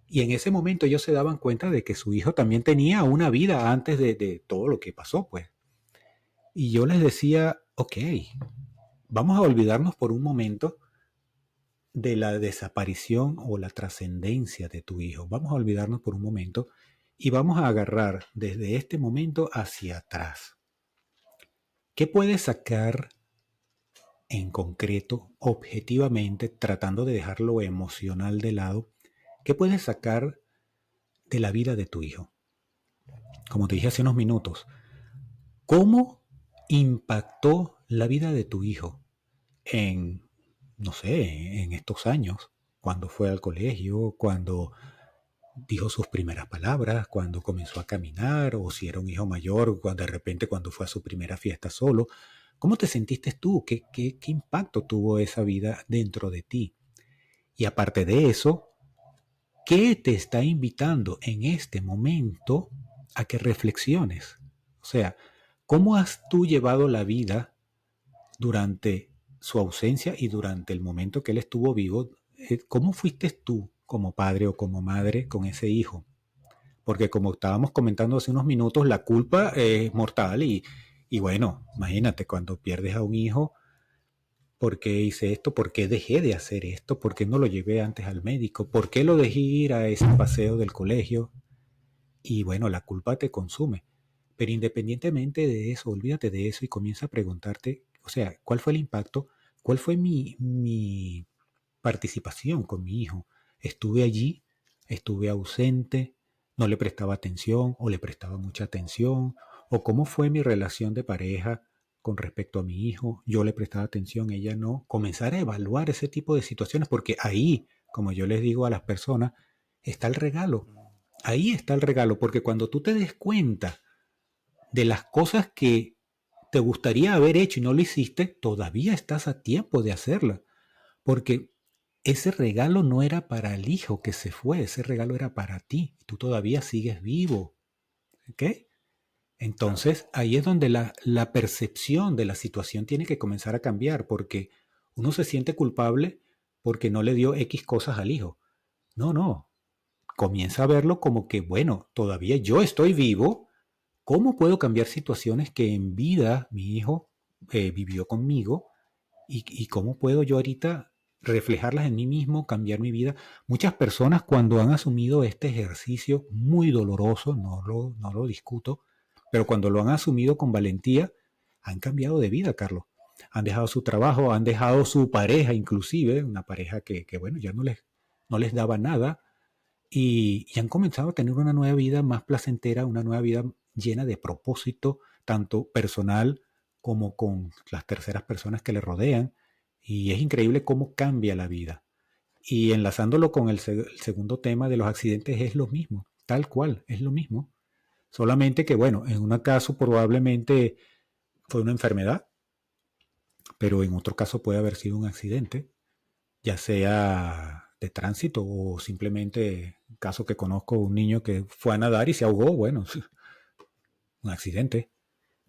Y en ese momento ellos se daban cuenta de que su hijo también tenía una vida antes de todo lo que pasó, pues. Y yo les decía, ok, vamos a olvidarnos por un momento de la desaparición o la trascendencia de tu hijo. Vamos a olvidarnos por un momento y vamos a agarrar desde este momento hacia atrás. ¿Qué puedes sacar en concreto, objetivamente, tratando de dejar lo emocional de lado? ¿Qué puedes sacar de la vida de tu hijo? Como te dije hace unos minutos, ¿cómo impactó la vida de tu hijo en, no sé, en estos años? Cuando fue al colegio, cuando dijo sus primeras palabras, cuando comenzó a caminar, o si era un hijo mayor, cuando de repente cuando fue a su primera fiesta solo. ¿Cómo te sentiste tú? ¿Qué impacto tuvo esa vida dentro de ti? Y aparte de eso, ¿qué te está invitando en este momento a que reflexiones? O sea, ¿cómo has tú llevado la vida durante su ausencia y durante el momento que él estuvo vivo? ¿Cómo fuiste tú como padre o como madre con ese hijo? Porque como estábamos comentando hace unos minutos, la culpa es mortal y bueno, imagínate cuando pierdes a un hijo, ¿por qué hice esto? ¿Por qué dejé de hacer esto? ¿Por qué no lo llevé antes al médico? ¿Por qué lo dejé ir a ese paseo del colegio? Y bueno, la culpa te consume. Pero independientemente de eso, olvídate de eso y comienza a preguntarte, o sea, ¿cuál fue el impacto? ¿Cuál fue mi participación con mi hijo? ¿Estuve allí? ¿Estuve ausente? ¿No le prestaba atención o le prestaba mucha atención? ¿O cómo fue mi relación de pareja con respecto a mi hijo? Yo le prestaba atención, ella no. Comenzar a evaluar ese tipo de situaciones porque ahí, como yo les digo a las personas, está el regalo. Ahí está el regalo, porque cuando tú te des cuenta de las cosas que te gustaría haber hecho y no lo hiciste, todavía estás a tiempo de hacerla. Porque ese regalo no era para el hijo que se fue, ese regalo era para ti. Tú todavía sigues vivo. ¿Ok? Claro. Entonces ahí es donde la percepción de la situación tiene que comenzar a cambiar, porque uno se siente culpable porque no le dio X cosas al hijo. No, no. Comienza a verlo como que, bueno, todavía yo estoy vivo. ¿Cómo puedo cambiar situaciones que en vida mi hijo vivió conmigo? Y cómo puedo yo ahorita reflejarlas en mí mismo, cambiar mi vida? Muchas personas cuando han asumido este ejercicio muy doloroso, no lo discuto, pero cuando lo han asumido con valentía, han cambiado de vida, Carlos. Han dejado su trabajo, han dejado su pareja, inclusive, una pareja que bueno, ya no les daba nada, y han comenzado a tener una nueva vida más placentera, una nueva vida llena de propósito, tanto personal como con las terceras personas que le rodean. Y es increíble cómo cambia la vida. Y enlazándolo con el segundo tema de los accidentes es lo mismo, tal cual, es lo mismo. Solamente que, bueno, en un caso probablemente fue una enfermedad, pero en otro caso puede haber sido un accidente, ya sea de tránsito o simplemente, caso que conozco, un niño que fue a nadar y se ahogó, bueno, un accidente,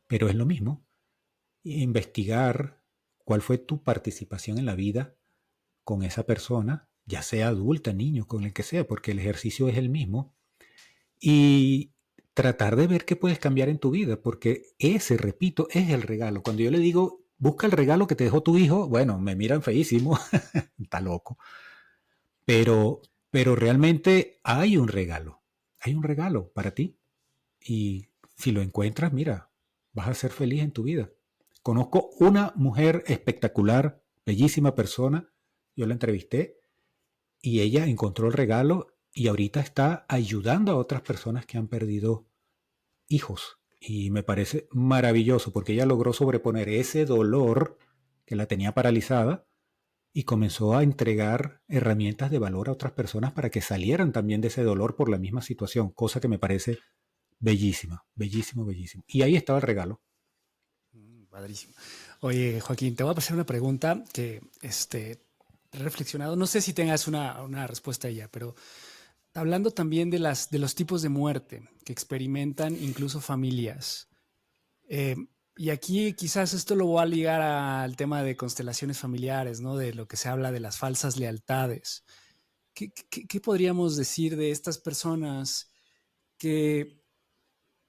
pero es lo mismo. Investigar cuál fue tu participación en la vida con esa persona, ya sea adulta, niño, con el que sea, porque el ejercicio es el mismo, y tratar de ver qué puedes cambiar en tu vida, porque ese, repito, es el regalo. Cuando yo le digo, busca el regalo que te dejó tu hijo, bueno, me miran feísimo, está loco. Pero realmente hay un regalo para ti. Y si lo encuentras, mira, vas a ser feliz en tu vida. Conozco una mujer espectacular, bellísima persona, yo la entrevisté y ella encontró el regalo y ahorita está ayudando a otras personas que han perdido hijos. Y me parece maravilloso porque ella logró sobreponer ese dolor que la tenía paralizada y comenzó a entregar herramientas de valor a otras personas para que salieran también de ese dolor por la misma situación, cosa que me parece bellísima, bellísimo, bellísimo. Y ahí estaba el regalo. Padrísimo. Oye, Joaquín, te voy a pasar una pregunta que he reflexionado. No sé si tengas una respuesta a ella, pero hablando también de los tipos de muerte que experimentan incluso familias. Eh, y aquí quizás esto lo voy a ligar al tema de constelaciones familiares, ¿no? De lo que se habla de las falsas lealtades. ¿Qué podríamos decir de estas personas que,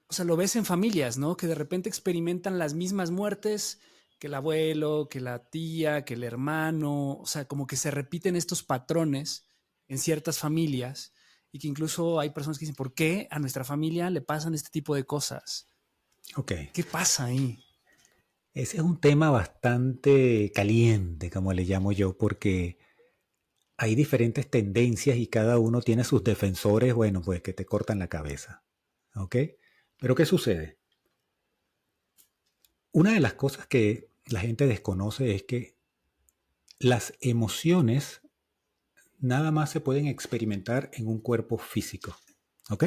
o sea, lo ves en familias, ¿no? Que de repente experimentan las mismas muertes que el abuelo, que la tía, que el hermano, o sea, como que se repiten estos patrones en ciertas familias y que incluso hay personas que dicen, ¿por qué a nuestra familia le pasan este tipo de cosas? Ok. ¿Qué pasa ahí? Ese es un tema bastante caliente, como le llamo yo, porque hay diferentes tendencias y cada uno tiene sus defensores, bueno, pues que te cortan la cabeza. ¿Ok? Pero ¿qué sucede? Una de las cosas que la gente desconoce es que las emociones nada más se pueden experimentar en un cuerpo físico. ¿Ok?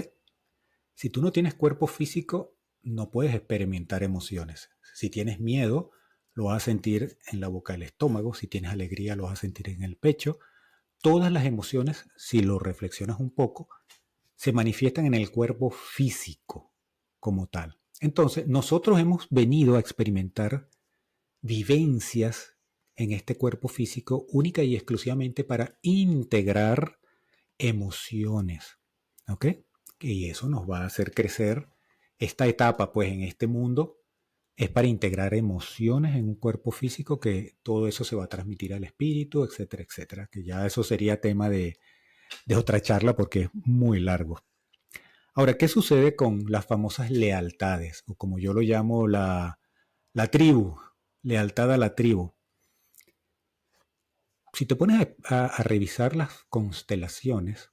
Si tú no tienes cuerpo físico, no puedes experimentar emociones. Si tienes miedo, lo vas a sentir en la boca del estómago. Si tienes alegría, lo vas a sentir en el pecho. Todas las emociones, si lo reflexionas un poco, se manifiestan en el cuerpo físico como tal. Entonces, nosotros hemos venido a experimentar vivencias en este cuerpo físico única y exclusivamente para integrar emociones. ¿Ok? Y eso nos va a hacer crecer. Esta etapa, pues, en este mundo es para integrar emociones en un cuerpo físico, que todo eso se va a transmitir al espíritu, etcétera, etcétera. Que ya eso sería tema de otra charla porque es muy largo. Ahora, ¿qué sucede con las famosas lealtades? O como yo lo llamo, la tribu, lealtad a la tribu. Si te pones a revisar las constelaciones,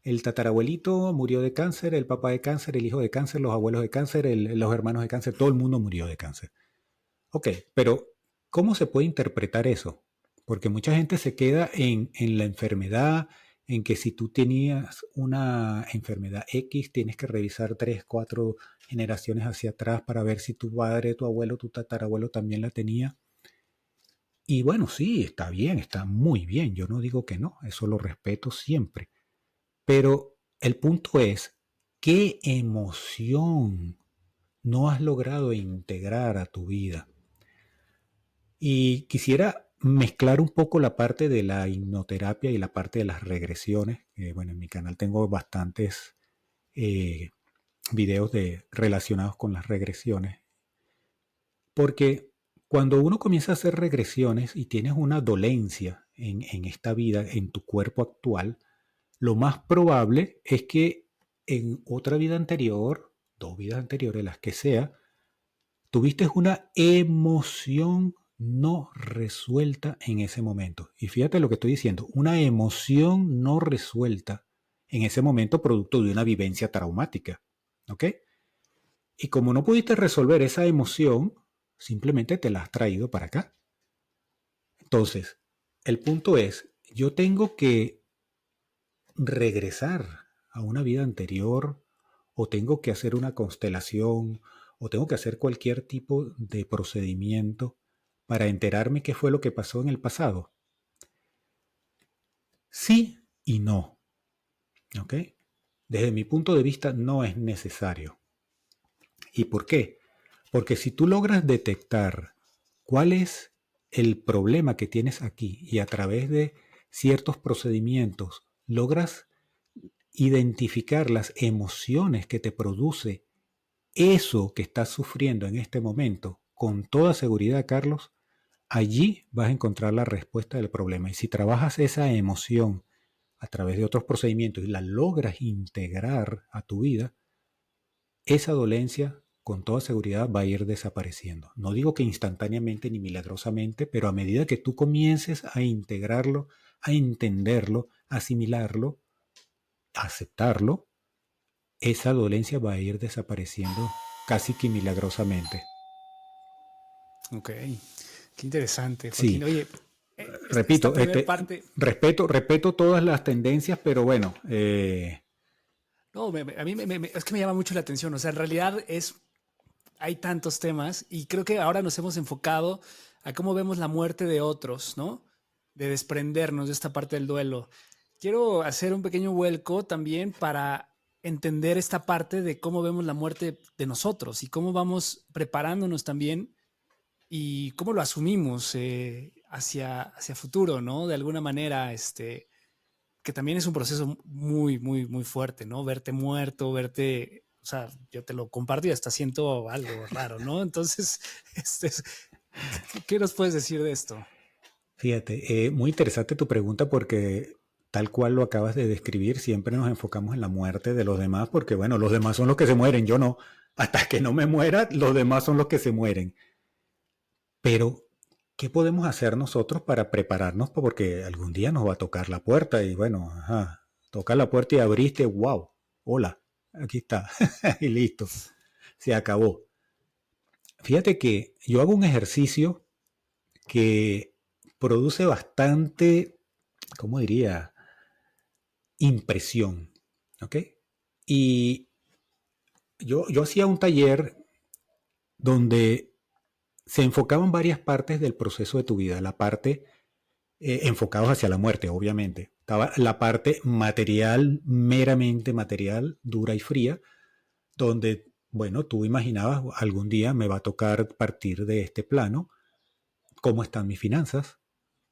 el tatarabuelito murió de cáncer, el papá de cáncer, el hijo de cáncer, los abuelos de cáncer, los hermanos de cáncer, todo el mundo murió de cáncer. Ok, pero ¿cómo se puede interpretar eso? Porque mucha gente se queda en la enfermedad, en que si tú tenías una enfermedad X, tienes que revisar 3, 4 generaciones hacia atrás para ver si tu padre, tu abuelo, tu tatarabuelo también la tenía. Y bueno, sí, está bien, está muy bien, yo no digo que no, eso lo respeto siempre. Pero el punto es, ¿qué emoción no has logrado integrar a tu vida? Y quisiera mezclar un poco la parte de la hipnoterapia y la parte de las regresiones. Bueno, en mi canal tengo bastantes eh, videos relacionados con las regresiones. Porque cuando uno comienza a hacer regresiones y tienes una dolencia en esta vida, en tu cuerpo actual, lo más probable es que en otra vida anterior, 2 vidas anteriores, las que sea, tuviste una emoción no resuelta en ese momento. Y fíjate lo que estoy diciendo, una emoción no resuelta en ese momento producto de una vivencia traumática. ¿Ok? Y como no pudiste resolver esa emoción, simplemente te la has traído para acá. Entonces, el punto es, yo tengo que regresar a una vida anterior, o tengo que hacer una constelación, o tengo que hacer cualquier tipo de procedimiento para enterarme qué fue lo que pasó en el pasado. Sí y no. ¿Ok? Desde mi punto de vista no es necesario. ¿Y por qué? Porque si tú logras detectar cuál es el problema que tienes aquí y a través de ciertos procedimientos logras identificar las emociones que te produce eso que estás sufriendo en este momento, con toda seguridad, Carlos, allí vas a encontrar la respuesta del problema. Y si trabajas esa emoción a través de otros procedimientos y la logras integrar a tu vida, esa dolencia con toda seguridad va a ir desapareciendo. No digo que instantáneamente ni milagrosamente, pero a medida que tú comiences a integrarlo, a entenderlo, a asimilarlo, a aceptarlo, esa dolencia va a ir desapareciendo casi que milagrosamente. Ok, qué interesante, Sí, Joaquín. Oye, esta repito, primera parte, respeto todas las tendencias, pero bueno, no, a mí es que me llama mucho la atención. O sea, en realidad hay tantos temas y creo que ahora nos hemos enfocado a cómo vemos la muerte de otros, ¿no? De desprendernos de esta parte del duelo. Quiero hacer un pequeño vuelco también para entender esta parte de cómo vemos la muerte de nosotros y cómo vamos preparándonos también y cómo lo asumimos hacia futuro, ¿no? De alguna manera, que también es un proceso muy, muy, muy fuerte, ¿no? Verte muerto, o sea, yo te lo comparto y hasta siento algo raro, ¿no? Entonces, este, ¿qué nos puedes decir de esto? fíjate, muy interesante tu pregunta porque tal cual lo acabas de describir, siempre nos enfocamos en la muerte de los demás porque, bueno, los demás son los que se mueren, yo no. Hasta que no me muera, los demás son los que se mueren. Pero, ¿qué podemos hacer nosotros para prepararnos? Porque algún día nos va a tocar la puerta y, bueno, ajá, toca la puerta y abriste, wow, hola, aquí está, y listo, se acabó. Fíjate que yo hago un ejercicio que produce bastante, ¿cómo diría? impresión. ¿Ok? Y yo hacía un taller donde se enfocaban varias partes del proceso de tu vida. La parte enfocados hacia la muerte, obviamente. Estaba la parte material, meramente material, dura y fría, donde, bueno, tú imaginabas, algún día me va a tocar partir de este plano, cómo están mis finanzas,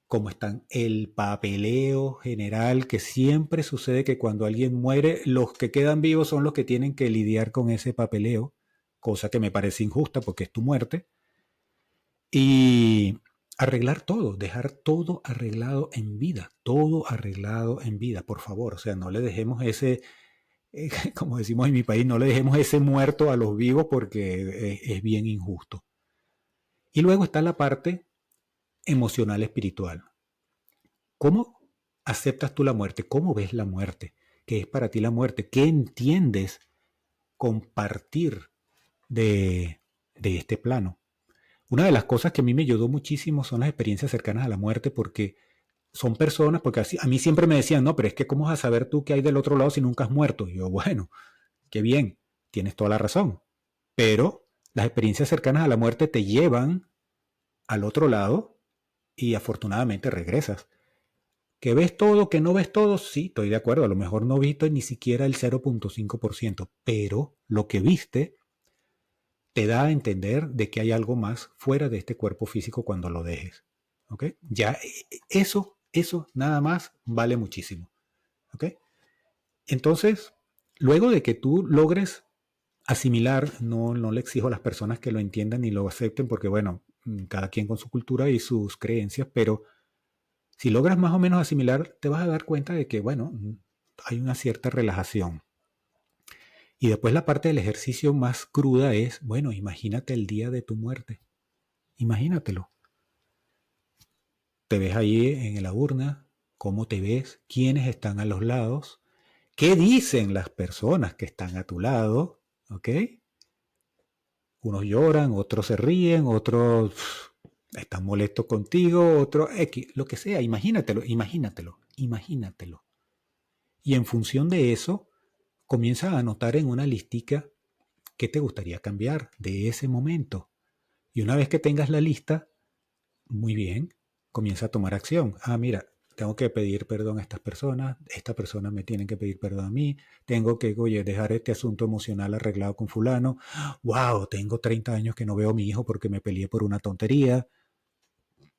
cómo están el papeleo general, que siempre sucede que cuando alguien muere, los que quedan vivos son los que tienen que lidiar con ese papeleo, cosa que me parece injusta porque es tu muerte. Y arreglar todo, dejar todo arreglado en vida, todo arreglado en vida, por favor. O sea, no le dejemos ese, como decimos en mi país, no le dejemos ese muerto a los vivos porque es bien injusto. Y luego está la parte emocional espiritual. ¿Cómo aceptas tú la muerte? ¿Cómo ves la muerte? ¿Qué es para ti la muerte? ¿Qué entiendes compartir de este plano? Una de las cosas que a mí me ayudó muchísimo son las experiencias cercanas a la muerte porque son personas, porque así, a mí siempre me decían, no, pero es que ¿cómo vas a saber tú qué hay del otro lado si nunca has muerto? Y yo, bueno, qué bien, tienes toda la razón. Pero las experiencias cercanas a la muerte te llevan al otro lado y afortunadamente regresas. ¿Que ves todo, que no ves todo? Sí, estoy de acuerdo. A lo mejor no viste ni siquiera el 0.5%, pero lo que viste te da a entender de que hay algo más fuera de este cuerpo físico cuando lo dejes. ¿Ok? Ya eso nada más vale muchísimo. ¿Ok? Entonces, luego de que tú logres asimilar, no le exijo a las personas que lo entiendan y lo acepten porque, bueno, cada quien con su cultura y sus creencias, pero si logras más o menos asimilar, te vas a dar cuenta de que, bueno, hay una cierta relajación. Y después la parte del ejercicio más cruda es, bueno, imagínate el día de tu muerte. Imagínatelo. Te ves ahí en la urna, cómo te ves, quiénes están a los lados, qué dicen las personas que están a tu lado, ¿ok? Unos lloran, otros se ríen, otros están molestos contigo, otros X, lo que sea, imagínatelo. Y en función de eso, comienza a anotar en una listica qué te gustaría cambiar de ese momento. Y una vez que tengas la lista, muy bien, comienza a tomar acción. Ah, mira, tengo que pedir perdón a estas personas me tienen que pedir perdón a mí, tengo que, oye, dejar este asunto emocional arreglado con fulano. Wow, tengo 30 años que no veo a mi hijo porque me peleé por una tontería.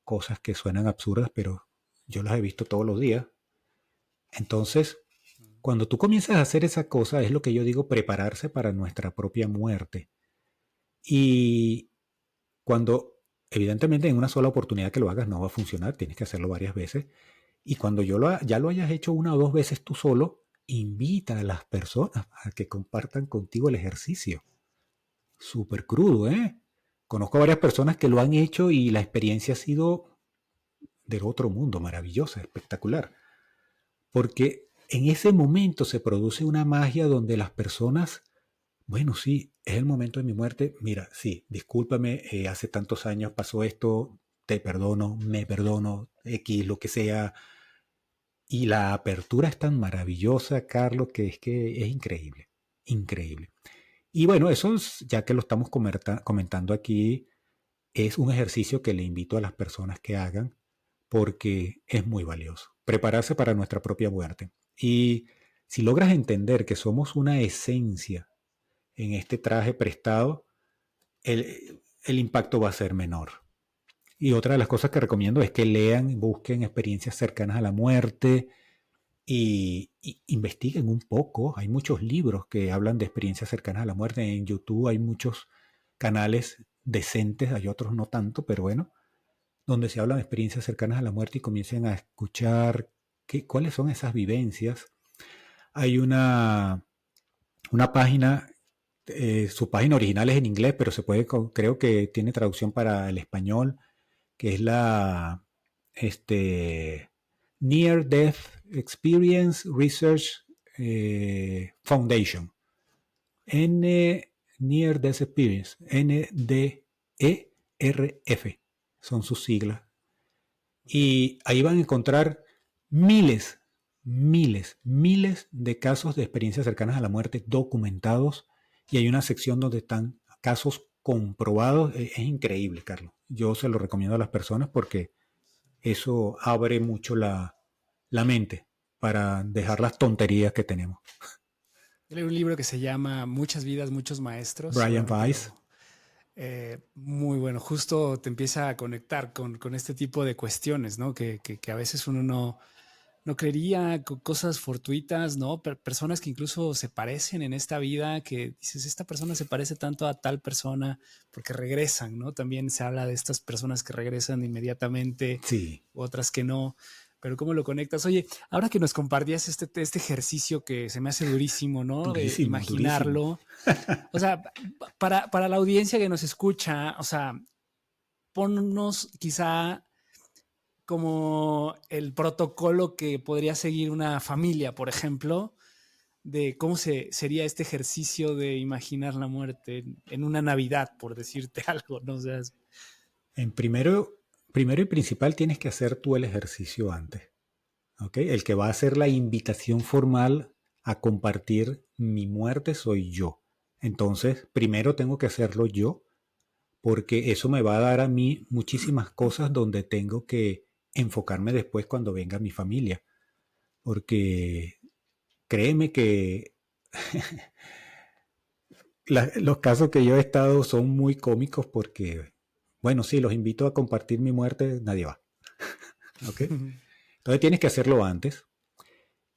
Cosas que suenan absurdas, pero yo las he visto todos los días. Entonces, cuando tú comienzas a hacer esa cosa, es lo que yo digo, prepararse para nuestra propia muerte. Y cuando, evidentemente, en una sola oportunidad que lo hagas no va a funcionar, tienes que hacerlo varias veces. Y cuando ya lo hayas hecho una o dos veces tú solo, invita a las personas a que compartan contigo el ejercicio. Súper crudo, ¿eh? Conozco a varias personas que lo han hecho y la experiencia ha sido del otro mundo, maravillosa, espectacular. Porque en ese momento se produce una magia donde las personas, bueno, sí, es el momento de mi muerte. Mira, sí, discúlpame, hace tantos años pasó esto, te perdono, me perdono, X, lo que sea. Y la apertura es tan maravillosa, Carlos, que es increíble, increíble. Y bueno, eso es, ya que lo estamos comentando aquí, es un ejercicio que le invito a las personas que hagan porque es muy valioso. Prepararse para nuestra propia muerte. Y si logras entender que somos una esencia en este traje prestado, el impacto va a ser menor. Y otra de las cosas que recomiendo es que lean, busquen experiencias cercanas a la muerte y investiguen un poco. Hay muchos libros que hablan de experiencias cercanas a la muerte. En YouTube hay muchos canales decentes, hay otros no tanto, pero bueno, donde se hablan de experiencias cercanas a la muerte y comiencen a escuchar cuáles son esas vivencias. Hay una página, su página original es en inglés, pero se puede, creo que tiene traducción para el español, que es la Near Death Experience Research Foundation. Near Death Experience, NDERF, son sus siglas. Y ahí van a encontrar miles miles de casos de experiencias cercanas a la muerte documentados y hay una sección donde están casos comprobados. Es increíble, Carlos. Yo se lo recomiendo a las personas porque eso abre mucho la mente para dejar las tonterías que tenemos. Yo leí un libro que se llama Muchas vidas, muchos maestros. Brian Seguramente Weiss. muy bueno. Justo te empieza a conectar con este tipo de cuestiones, ¿no? Que a veces uno no creería, cosas fortuitas, ¿no? Personas que incluso se parecen en esta vida, que dices, esta persona se parece tanto a tal persona porque regresan, ¿no? También se habla de estas personas que regresan inmediatamente, Sí. otras que no. Pero ¿cómo lo conectas? Oye, ahora que nos compartías este ejercicio que se me hace durísimo, ¿no? De Durísimo, imaginarlo. O sea, para la audiencia que nos escucha, o sea, ponnos quizá como el protocolo que podría seguir una familia, por ejemplo, de cómo sería este ejercicio de imaginar la muerte en una Navidad, por decirte algo, ¿no? O sea, Primero y principal tienes que hacer tú el ejercicio antes. ¿Okay? El que va a hacer la invitación formal a compartir mi muerte soy yo. Entonces, primero tengo que hacerlo yo, porque eso me va a dar a mí muchísimas cosas donde tengo que enfocarme después cuando venga mi familia. Porque créeme que los casos que yo he estado son muy cómicos porque, bueno, sí, los invito a compartir mi muerte, nadie va. ¿Okay? Entonces tienes que hacerlo antes.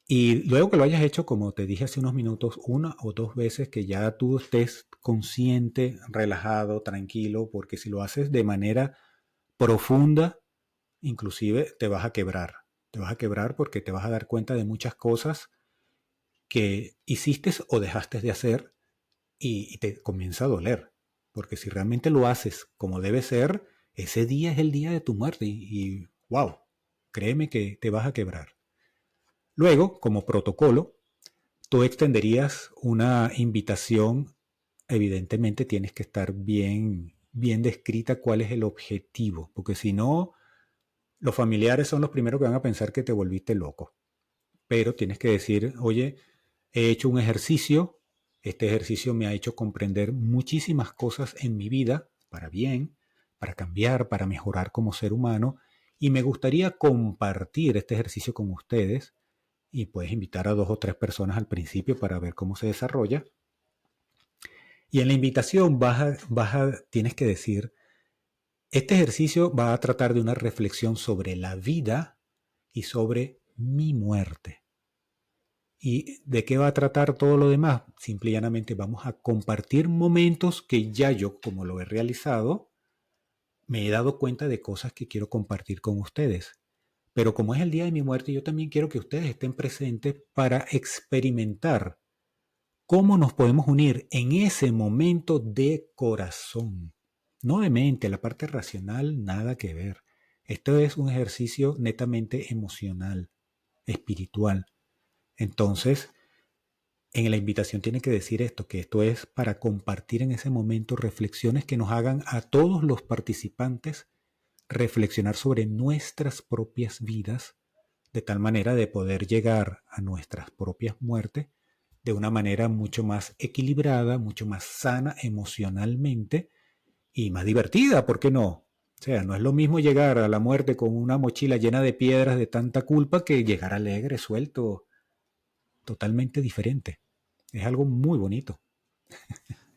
Y luego que lo hayas hecho, como te dije hace unos minutos, una o dos veces que ya tú estés consciente, relajado, tranquilo, porque si lo haces de manera profunda, inclusive te vas a quebrar. Te vas a quebrar porque te vas a dar cuenta de muchas cosas que hiciste o dejaste de hacer y te comienza a doler. Porque si realmente lo haces como debe ser, ese día es el día de tu muerte y wow, créeme que te vas a quebrar. Luego, como protocolo, tú extenderías una invitación. Evidentemente tienes que estar bien descrita cuál es el objetivo, porque si no, los familiares son los primeros que van a pensar que te volviste loco. Pero tienes que decir, oye, he hecho un ejercicio, este ejercicio me ha hecho comprender muchísimas cosas en mi vida, para bien, para cambiar, para mejorar como ser humano, y me gustaría compartir este ejercicio con ustedes, y puedes invitar a 2 o 3 personas al principio para ver cómo se desarrolla. Y en la invitación tienes que decir, este ejercicio va a tratar de una reflexión sobre la vida y sobre mi muerte. ¿Y de qué va a tratar todo lo demás? Simple y llanamente vamos a compartir momentos que ya yo, como lo he realizado, me he dado cuenta de cosas que quiero compartir con ustedes. Pero como es el día de mi muerte, yo también quiero que ustedes estén presentes para experimentar cómo nos podemos unir en ese momento de corazón. No de mente, la parte racional nada que ver. Esto es un ejercicio netamente emocional, espiritual. Entonces, en la invitación tiene que decir esto, que esto es para compartir en ese momento reflexiones que nos hagan a todos los participantes reflexionar sobre nuestras propias vidas, de tal manera de poder llegar a nuestras propias muertes de una manera mucho más equilibrada, mucho más sana emocionalmente y más divertida, ¿por qué no? O sea, no es lo mismo llegar a la muerte con una mochila llena de piedras de tanta culpa que llegar alegre, suelto, totalmente diferente. Es algo muy bonito.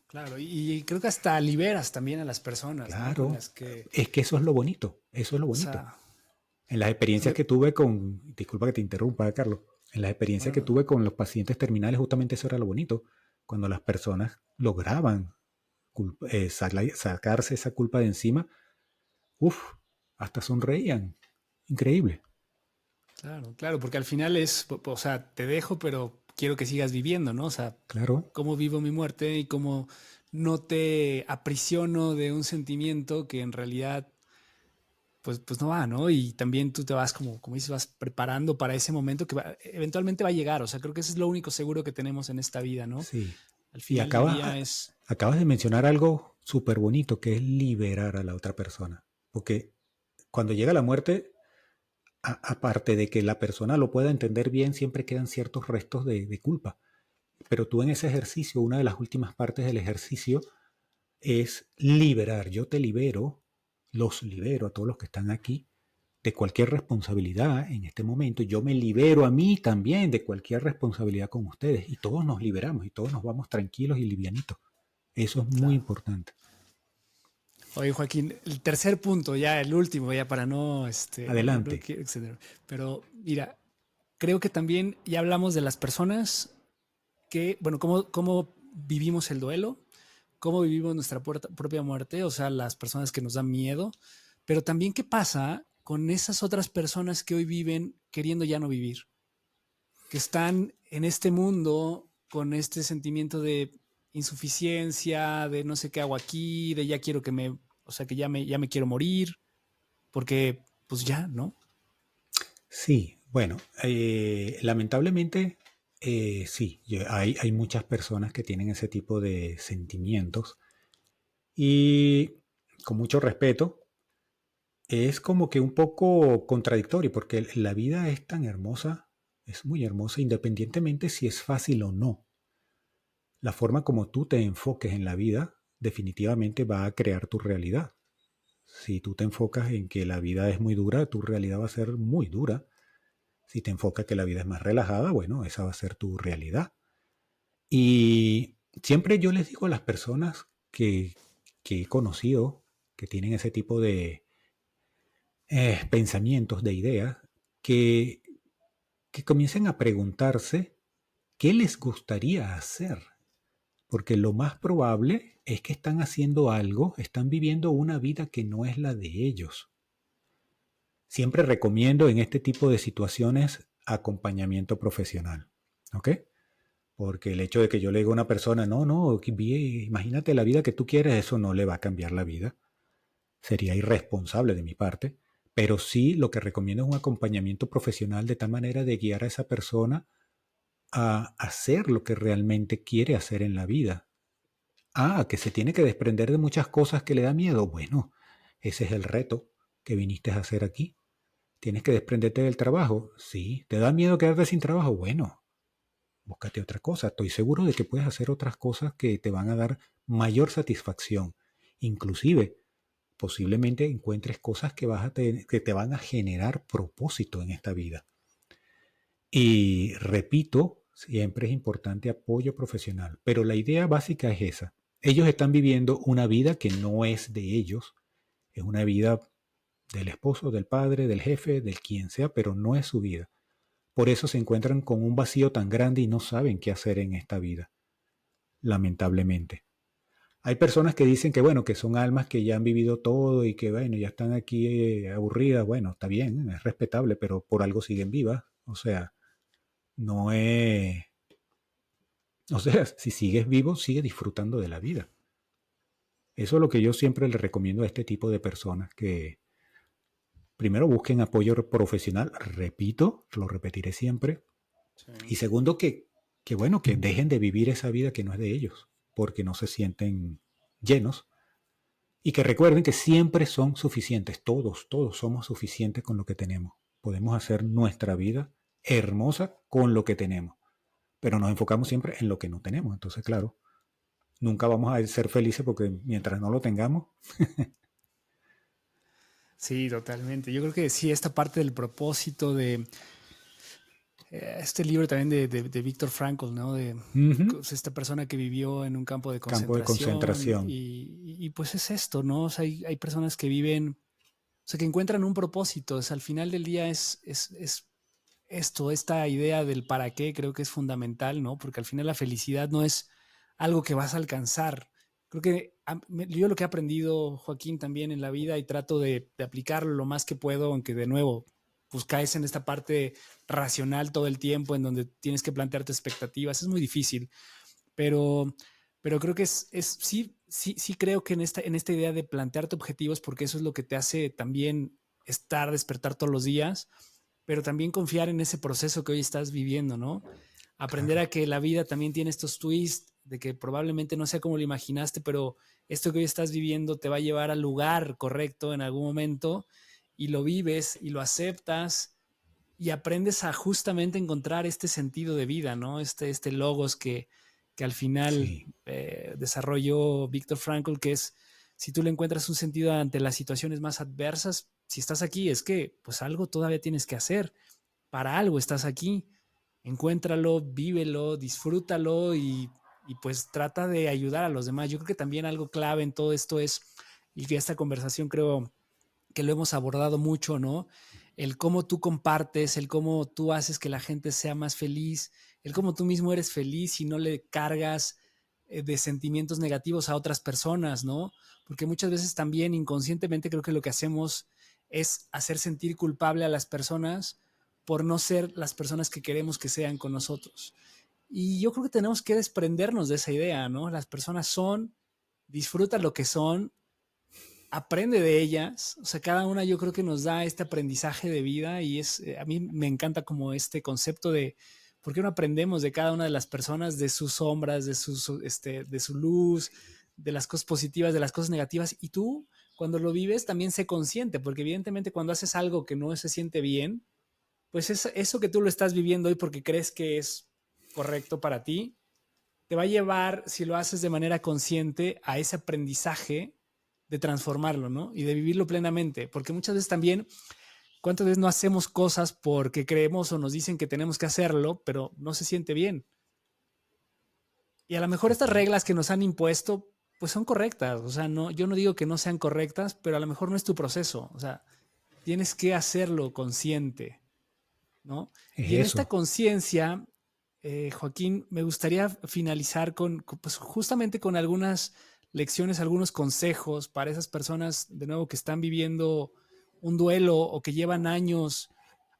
claro, y creo que hasta liberas también a las personas, ¿no? Con Claro, las que, es que eso es lo bonito, eso es lo o bonito. sea, En las experiencias que tuve con, disculpa que te interrumpa, Carlos, en las experiencias que bueno, tuve con los pacientes terminales, justamente eso era lo bonito, cuando las personas lograban sacarse esa culpa de encima, uff, hasta sonreían. Increíble. claro, claro, porque al final es, o sea, te dejo, pero quiero que sigas viviendo, ¿no? O sea, Claro, cómo vivo mi muerte y cómo no te aprisiono de un sentimiento que en realidad pues no va, ¿no? Y también tú te vas como dices, vas preparando para ese momento que eventualmente va a llegar. O sea, creo que eso es lo único seguro que tenemos en esta vida, ¿no? sí. Al Y final del día es, acabas de mencionar algo súper bonito, que es liberar a la otra persona. Porque cuando llega la muerte, aparte de que la persona lo pueda entender bien, siempre quedan ciertos restos de culpa. Pero tú en ese ejercicio, una de las últimas partes del ejercicio es liberar. Yo te libero, los libero a todos los que están aquí de cualquier responsabilidad en este momento. Yo me libero a mí también de cualquier responsabilidad con ustedes y todos nos liberamos y todos nos vamos tranquilos y livianitos. Eso es muy Claro. importante. Oye, Joaquín, el tercer punto, ya el último, ya para no, no Adelante. quiero exceder. Pero mira, creo que también ya hablamos de las personas que, bueno, cómo vivimos el duelo, cómo vivimos nuestra propia muerte, o sea, las personas que nos dan miedo, pero también qué pasa con esas otras personas que hoy viven queriendo ya no vivir, que están en este mundo con este sentimiento de insuficiencia, de no sé qué hago aquí, de ya quiero que me, o sea, que ya me quiero morir, porque pues ya, ¿no? Sí, bueno, lamentablemente sí, hay muchas personas que tienen ese tipo de sentimientos y con mucho respeto, es como que un poco contradictorio porque la vida es tan hermosa, es muy hermosa independientemente si es fácil o no. La forma como tú te enfoques en la vida definitivamente va a crear tu realidad. Si tú te enfocas en que la vida es muy dura, tu realidad va a ser muy dura. Si te enfocas que la vida es más relajada, bueno, esa va a ser tu realidad. Y siempre yo les digo a las personas que he conocido, que tienen ese tipo de pensamientos, de ideas, que, que comiencen a preguntarse qué les gustaría hacer. Porque lo más probable es que están haciendo algo, están viviendo una vida que no es la de ellos. Siempre recomiendo en este tipo de situaciones acompañamiento profesional. ¿Ok? Porque el hecho de que yo le diga a una persona, no, no, imagínate la vida que tú quieres, eso no le va a cambiar la vida. Sería irresponsable de mi parte. Pero sí lo que recomiendo es un acompañamiento profesional de tal manera de guiar a esa persona a hacer lo que realmente quiere hacer en la vida. Ah, que se tiene que desprender de muchas cosas que le da miedo. Bueno, ese es el reto que viniste a hacer aquí. ¿Tienes que desprenderte del trabajo? Sí. ¿Te da miedo quedarte sin trabajo? Bueno, búscate otra cosa. Estoy seguro de que puedes hacer otras cosas que te van a dar mayor satisfacción. Inclusive, posiblemente encuentres cosas que te van a generar propósito en esta vida. Y repito, siempre es importante apoyo profesional, pero la idea básica es esa. Ellos están viviendo una vida que no es de ellos, es una vida del esposo, del padre, del jefe, del quien sea, pero no es su vida. Por eso se encuentran con un vacío tan grande y no saben qué hacer en esta vida, lamentablemente. Hay personas que dicen que, bueno, que son almas que ya han vivido todo y que, bueno, ya están aquí aburridas. Bueno, está bien, es respetable, pero por algo siguen vivas. O sea, no es... O sea, si sigues vivo, sigue disfrutando de la vida. Eso es lo que yo siempre le recomiendo a este tipo de personas, que primero busquen apoyo profesional, repito, lo repetiré siempre, Sí. y segundo que bueno, que dejen de vivir esa vida que no es de ellos, porque no se sienten llenos, y que recuerden que siempre son suficientes, todos somos suficientes con lo que tenemos. Podemos hacer nuestra vida hermosa con lo que tenemos, pero nos enfocamos siempre en lo que no tenemos. Entonces, claro, nunca vamos a ser felices porque mientras no lo tengamos, Sí, totalmente. Yo creo que sí, esta parte del propósito de este libro también de Viktor Frankl, ¿no? De pues, esta persona que vivió en un campo de campo de concentración concentración. y pues es esto, ¿no? O sea, hay personas que viven, o sea, que encuentran un propósito. O sea, al final del día es esto, esta idea del para qué creo que es fundamental, ¿no? Porque al final la felicidad no es algo que vas a alcanzar. Creo que yo lo que he aprendido, Joaquín, también en la vida y trato de aplicarlo lo más que puedo, aunque de nuevo, pues caes en esta parte racional todo el tiempo en donde tienes que plantearte expectativas. Es muy difícil, pero, pero creo que sí creo que en esta idea de plantearte objetivos, porque eso es lo que te hace también despertar todos los días, pero también confiar en ese proceso que hoy estás viviendo, ¿no? Aprender Claro. a que la vida también tiene estos twists, de que probablemente no sea como lo imaginaste, pero esto que hoy estás viviendo te va a llevar al lugar correcto en algún momento y lo vives y lo aceptas y aprendes a justamente encontrar este sentido de vida, ¿no? Este logos que al final Sí, desarrolló Viktor Frankl, que es, si tú le encuentras un sentido ante las situaciones más adversas, si estás aquí, es que pues algo todavía tienes que hacer, para algo estás aquí, encuéntralo, vívelo, disfrútalo y pues trata de ayudar a los demás. Yo creo que también algo clave en todo esto es, y que esta conversación creo que lo hemos abordado mucho, ¿no? El cómo tú compartes, el cómo tú haces que la gente sea más feliz, el cómo tú mismo eres feliz y no le cargas de sentimientos negativos a otras personas, ¿no? Porque muchas veces también inconscientemente creo que lo que hacemos es hacer sentir culpable a las personas por no ser las personas que queremos que sean con nosotros. Y yo creo que tenemos que desprendernos de esa idea, ¿no? Las personas son, disfruta lo que son, aprende de ellas, o sea, cada una yo creo que nos da este aprendizaje de vida y es, a mí me encanta como este concepto de por qué no aprendemos de cada una de las personas, de sus sombras, de su luz, de las cosas positivas, de las cosas negativas, y tú cuando lo vives también sé consciente, porque evidentemente cuando haces algo que no se siente bien, pues eso que tú lo estás viviendo hoy porque crees que es correcto para ti, te va a llevar, si lo haces de manera consciente, a ese aprendizaje de transformarlo, ¿no? Y de vivirlo plenamente, porque muchas veces también, ¿cuántas veces no hacemos cosas porque creemos o nos dicen que tenemos que hacerlo, pero no se siente bien? Y a lo mejor estas ujú, reglas que nos han impuesto, pues son correctas, o sea, no, yo no digo que no sean correctas, pero a lo mejor no es tu proceso, o sea, tienes que hacerlo consciente, ¿no? es Y en esta eso. conciencia, Joaquín, me gustaría finalizar pues, justamente con algunas lecciones, algunos consejos para esas personas, de nuevo, que están viviendo un duelo o que llevan años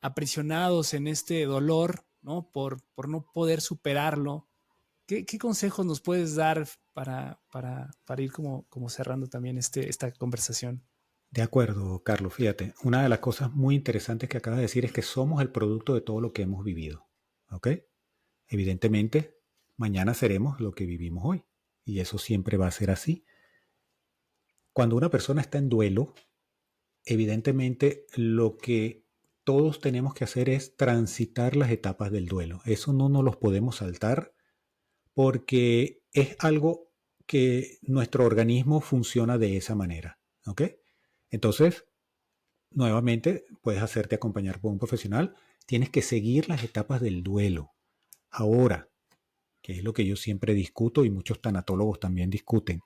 aprisionados en este dolor, ¿no? Por no poder superarlo. ¿Qué consejos nos puedes dar para ir como cerrando también esta conversación? De acuerdo, Carlos, fíjate, una de las cosas muy interesantes que acabas de decir es que somos el producto de todo lo que hemos vivido. ¿Ok? Evidentemente, mañana seremos lo que vivimos hoy. Y eso siempre va a ser así. Cuando una persona está en duelo, evidentemente lo que todos tenemos que hacer es transitar las etapas del duelo. Eso no nos los podemos saltar porque es algo que nuestro organismo funciona de esa manera. ¿Ok? Entonces, nuevamente, puedes hacerte acompañar por un profesional. Tienes que seguir las etapas del duelo. Ahora, que es lo que yo siempre discuto y muchos tanatólogos también discuten,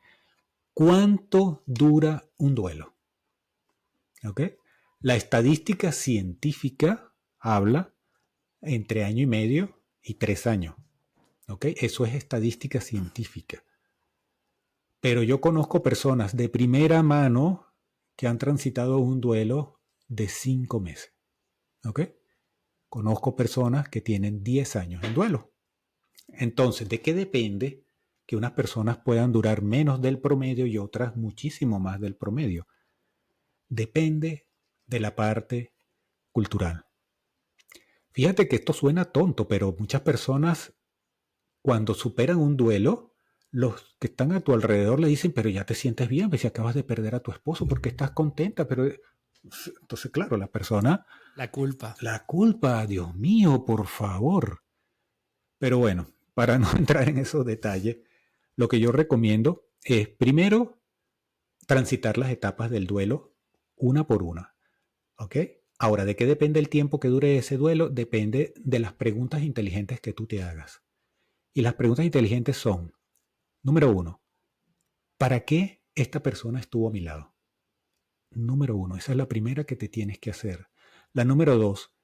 ¿cuánto dura un duelo? ¿Ok? La estadística científica habla entre año y medio y 3 años. ¿Ok? Eso es estadística científica. Pero yo conozco personas de primera mano que han transitado un duelo de 5 meses. ¿Ok? Conozco personas que tienen 10 años en duelo. Entonces, ¿de qué depende que unas personas puedan durar menos del promedio y otras muchísimo más del promedio? Depende de la parte cultural. Fíjate que esto suena tonto, pero muchas personas cuando superan un duelo, los que están a tu alrededor le dicen, pero ya te sientes bien, pues si acabas de perder a tu esposo, porque estás contenta, pero entonces claro, la persona, La culpa. la culpa, Dios mío, por favor. Pero bueno, para no entrar en esos detalles, lo que yo recomiendo es primero transitar las etapas del duelo una por una. ¿Ok? Ahora, ¿de qué depende el tiempo que dure ese duelo? Depende de las preguntas inteligentes que tú te hagas. Y las preguntas inteligentes son, número uno, ¿para qué esta persona estuvo a mi lado? Número uno, esa es la primera que te tienes que hacer. La número dos,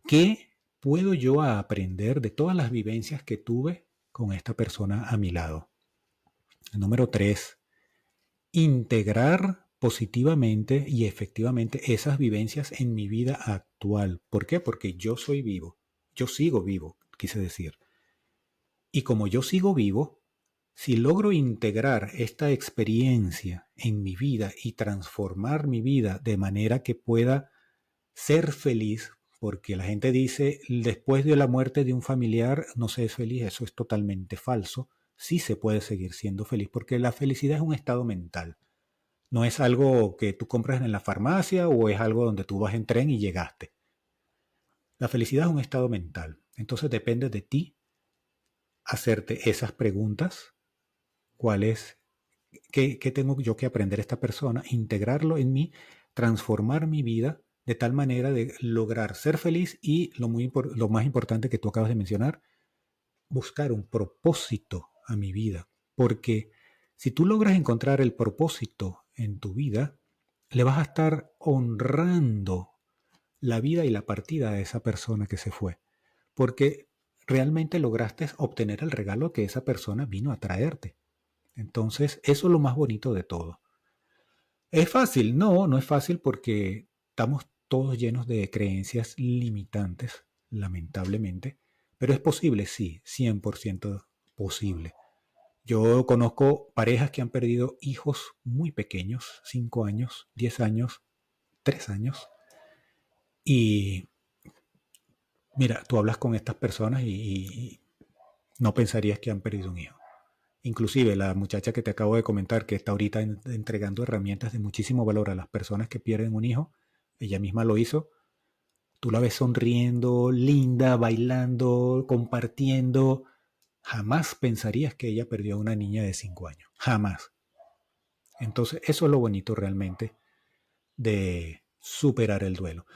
¿qué puedo yo aprender de todas las vivencias que tuve con esta persona a mi lado? Número tres, integrar positivamente y efectivamente esas vivencias en mi vida actual. ¿Por qué? Porque yo soy vivo, yo sigo vivo, quise decir. Y como yo sigo vivo, si logro integrar esta experiencia en mi vida y transformar mi vida de manera que pueda ser feliz, porque la gente dice, después de la muerte de un familiar no se es feliz, eso es totalmente falso. Sí se puede seguir siendo feliz, porque la felicidad es un estado mental. No es algo que tú compras en la farmacia o es algo donde tú vas en tren y llegaste. La felicidad es un estado mental. Entonces depende de ti hacerte esas preguntas. ¿Cuál es? ¿Qué tengo yo que aprender de esta persona? Integrarlo en mí, transformar mi vida de tal manera de lograr ser feliz y lo más importante que tú acabas de mencionar, buscar un propósito a mi vida. Porque si tú logras encontrar el propósito en tu vida, le vas a estar honrando la vida y la partida de esa persona que se fue. Porque realmente lograste obtener el regalo que esa persona vino a traerte. Entonces, eso es lo más bonito de todo. ¿Es fácil? No, no es fácil porque estamos todos llenos de creencias limitantes, lamentablemente. Pero es posible, sí, 100% posible. Yo conozco parejas que han perdido hijos muy pequeños, 5 años, 10 años, 3 años. Y mira, tú hablas con estas personas y no pensarías que han perdido un hijo. Inclusive la muchacha que te acabo de comentar que está ahorita entregando herramientas de muchísimo valor a las personas que pierden un hijo, ella misma lo hizo. Tú la ves sonriendo, linda, bailando, compartiendo. Jamás pensarías que ella perdió a una niña de 5 años. Jamás. Entonces, eso es lo bonito realmente de superar el duelo.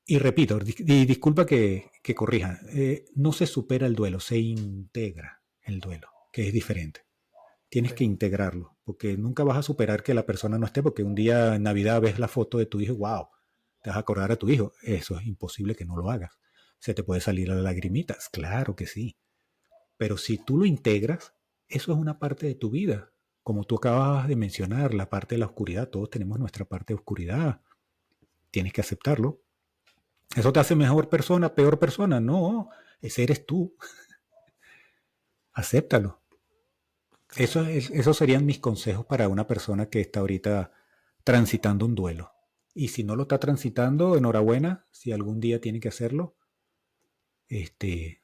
Y repito, disculpa que corrija, no se supera el duelo, se integra el duelo, que es diferente. Tienes que integrarlo, porque nunca vas a superar que la persona no esté, porque un día en Navidad ves la foto de tu hijo, wow, te vas a acordar a tu hijo. Eso es imposible que no lo hagas. Se te puede salir las lagrimitas, claro que sí. Pero si tú lo integras, eso es una parte de tu vida. Como tú acabas de mencionar, la parte de la oscuridad, todos tenemos nuestra parte de oscuridad. Tienes que aceptarlo. ¿Eso te hace mejor persona, peor persona? No, ese eres tú. Acéptalo. Esos serían mis consejos para una persona que está ahorita transitando un duelo. Y si no lo está transitando, enhorabuena. Si algún día tiene que hacerlo,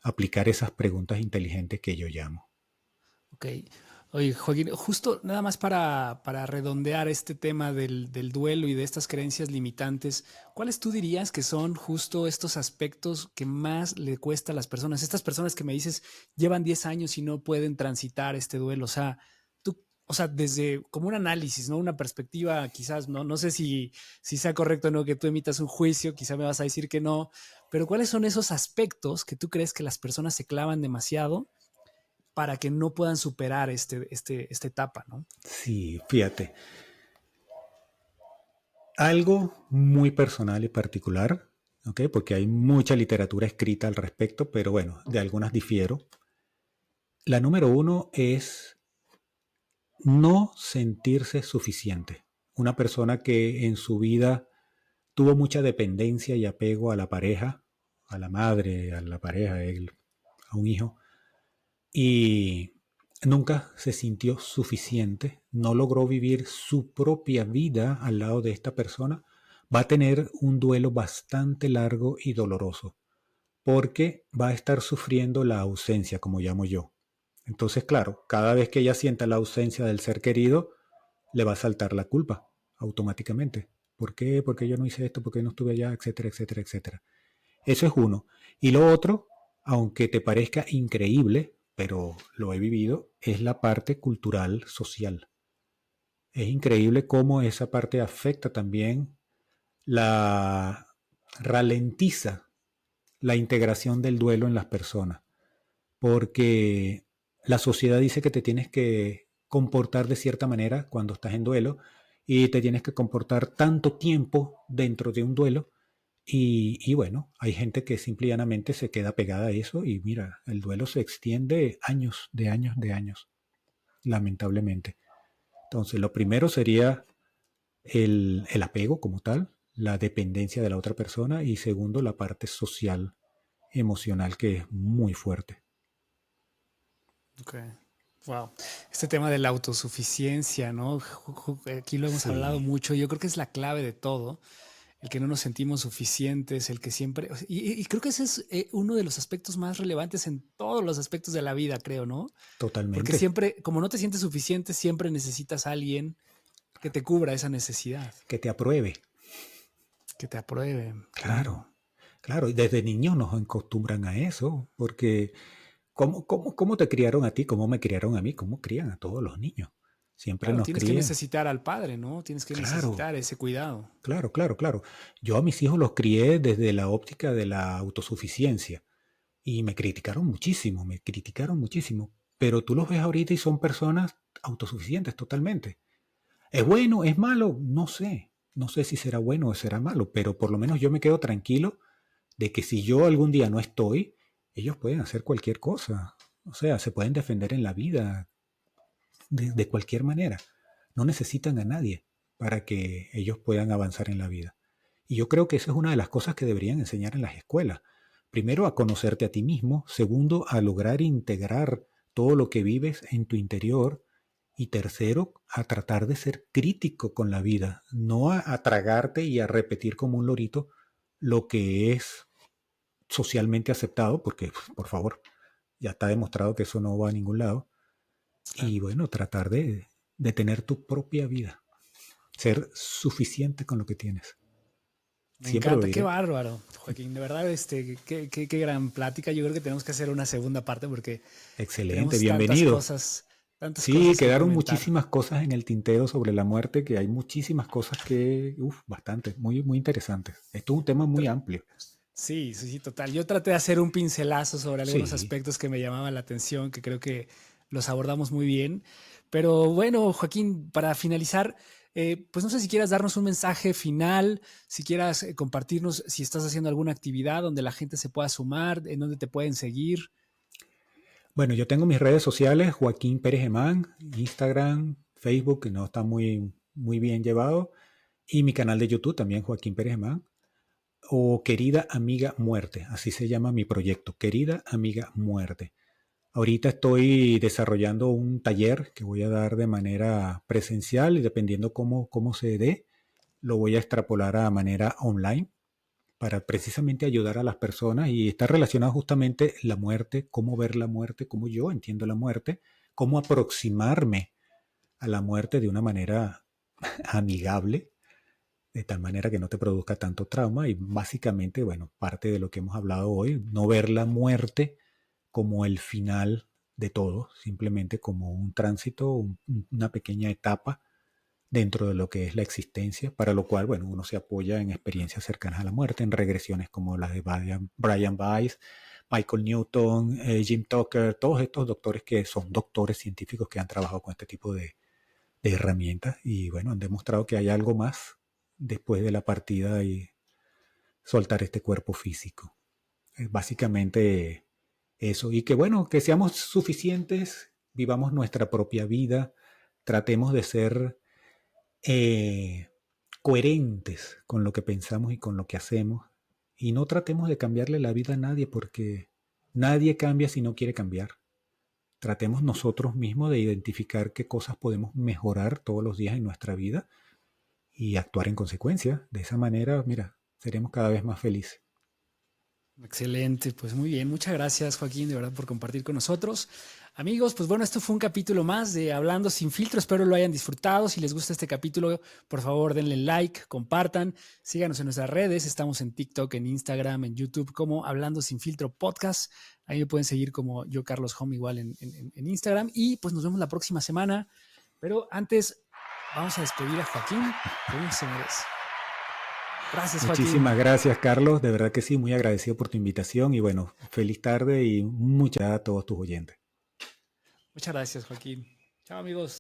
aplicar esas preguntas inteligentes que yo llamo. Ok. Oye, Joaquín, justo nada más para redondear este tema del duelo y de estas creencias limitantes, ¿cuáles tú dirías que son justo estos aspectos que más le cuesta a las personas? Estas personas que me dices llevan 10 años y no pueden transitar este duelo. O sea, tú, o sea, desde como un análisis, ¿no? Una perspectiva, quizás, no sé si sea correcto o no que tú emitas un juicio, quizás me vas a decir que no, pero ¿cuáles son esos aspectos que tú crees que las personas se clavan demasiado para que no puedan superar esta etapa, ¿no? Sí, fíjate. Algo muy personal y particular, ¿ok? Porque hay mucha literatura escrita al respecto, pero bueno, de algunas difiero. La número uno es no sentirse suficiente. Una persona que en su vida tuvo mucha dependencia y apego a la pareja, a la madre, a la pareja, a un hijo, y nunca se sintió suficiente, no logró vivir su propia vida al lado de esta persona, va a tener un duelo bastante largo y doloroso, porque va a estar sufriendo la ausencia, como llamo yo. Entonces, claro, cada vez que ella sienta la ausencia del ser querido, le va a saltar la culpa automáticamente. ¿Por qué? ¿Por qué yo no hice esto? ¿Por qué no estuve allá? Etcétera, etcétera, etcétera. Eso es uno. Y lo otro, aunque te parezca increíble, pero lo he vivido, es la parte cultural social. Es increíble cómo esa parte afecta también, la ralentiza la integración del duelo en las personas, porque la sociedad dice que te tienes que comportar de cierta manera cuando estás en duelo y te tienes que comportar tanto tiempo dentro de un duelo y bueno, hay gente que simple y llanamente se queda pegada a eso y mira, el duelo se extiende años, de años, de años, lamentablemente. Entonces, lo primero sería el apego como tal, la dependencia de la otra persona y segundo, la parte social, emocional que es muy fuerte. Ok. Wow. Este tema de la autosuficiencia, ¿no? Aquí lo hemos hablado Sí, mucho. Yo creo que es la clave de todo. El que no nos sentimos suficientes, el que siempre... Y creo que ese es uno de los aspectos más relevantes en todos los aspectos de la vida, creo, ¿no? Porque totalmente. siempre, como no te sientes suficiente, siempre necesitas a alguien Que te cubra esa necesidad. Que te apruebe. Que te apruebe. Claro, claro. Y desde niños nos acostumbran a eso, porque ¿cómo te criaron a ti? ¿Cómo me criaron a mí? ¿Cómo crían a todos los niños? Siempre Claro, nos tienes que crían. necesitar al padre, ¿no? Tienes que Claro, necesitar ese cuidado. claro, claro, claro. Yo a mis hijos los crié desde la óptica de la autosuficiencia y me criticaron muchísimo, pero tú los ves ahorita y son personas autosuficientes totalmente. ¿Es bueno? ¿Es malo? No sé si será bueno o será malo, pero por lo menos yo me quedo tranquilo de que si yo algún día no estoy, ellos pueden hacer cualquier cosa. O sea, se pueden defender en la vida de cualquier manera. No necesitan a nadie para que ellos puedan avanzar en la vida. Y yo creo que esa es una de las cosas que deberían enseñar en las escuelas. Primero, a conocerte a ti mismo. Segundo, a lograr integrar todo lo que vives en tu interior. Y tercero, a tratar de ser crítico con la vida. No a tragarte y a repetir como un lorito lo que es socialmente aceptado, porque, por favor, ya está demostrado que eso no va a ningún lado. Claro. Y bueno, tratar de tener tu propia vida. Ser suficiente con lo que tienes. Me Siempre lo encanta, qué diré. bárbaro, Joaquín. De verdad, qué gran plática. Yo creo que tenemos que hacer una segunda parte porque Excelente, tenemos bienvenido. tantas Sí, cosas que quedaron comentar. muchísimas cosas en el tintero sobre la muerte, que hay muchísimas cosas que, bastante, muy, muy interesantes. Esto es un tema muy amplio. Sí, sí, sí, total. Yo traté de hacer un pincelazo sobre algunos Sí. aspectos que me llamaban la atención, que creo que los abordamos muy bien. Pero bueno, Joaquín, para finalizar, pues no sé si quieras darnos un mensaje final, si quieras compartirnos si estás haciendo alguna actividad donde la gente se pueda sumar, en donde te pueden seguir. Bueno, yo tengo mis redes sociales, Joaquín Pérez Gemán, Instagram, Facebook, que no está muy, muy bien llevado, y mi canal de YouTube también, Joaquín Pérez Gemán, o Querida Amiga Muerte, así se llama mi proyecto, Querida Amiga Muerte. Ahorita estoy desarrollando un taller que voy a dar de manera presencial y dependiendo cómo se dé, lo voy a extrapolar a manera online para precisamente ayudar a las personas y está relacionado justamente la muerte, cómo ver la muerte, cómo yo entiendo la muerte, cómo aproximarme a la muerte de una manera amigable, de tal manera que no te produzca tanto trauma y básicamente, bueno, parte de lo que hemos hablado hoy, no ver la muerte como el final de todo, simplemente como un tránsito, una pequeña etapa dentro de lo que es la existencia, para lo cual, bueno, uno se apoya en experiencias cercanas a la muerte, en regresiones como las de Brian Weiss, Michael Newton, Jim Tucker, todos estos doctores que son doctores científicos que han trabajado con este tipo de herramientas y, bueno, han demostrado que hay algo más después de la partida y soltar este cuerpo físico. Básicamente eso, y que bueno, que seamos suficientes, vivamos nuestra propia vida, tratemos de ser coherentes con lo que pensamos y con lo que hacemos, y no tratemos de cambiarle la vida a nadie porque nadie cambia si no quiere cambiar. Tratemos nosotros mismos de identificar qué cosas podemos mejorar todos los días en nuestra vida y actuar en consecuencia. De esa manera, mira, seremos cada vez más felices. Excelente, pues muy bien. Muchas gracias, Joaquín, de verdad, por compartir con nosotros. Amigos, pues bueno, esto fue un capítulo más de Hablando sin filtro. Espero lo hayan disfrutado. Si les gusta este capítulo, por favor, denle like, compartan, síganos en nuestras redes. Estamos en TikTok, en Instagram, en YouTube, como Hablando sin filtro podcast. Ahí me pueden seguir como yo, Carlos Home, igual en Instagram. Y pues nos vemos la próxima semana. Pero antes, vamos a despedir a Joaquín, como se merece. Gracias, Joaquín. Muchísimas gracias, Carlos. De verdad que sí, muy agradecido por tu invitación y bueno, feliz tarde y muchas gracias a todos tus oyentes. Muchas gracias, Joaquín. Chao, amigos.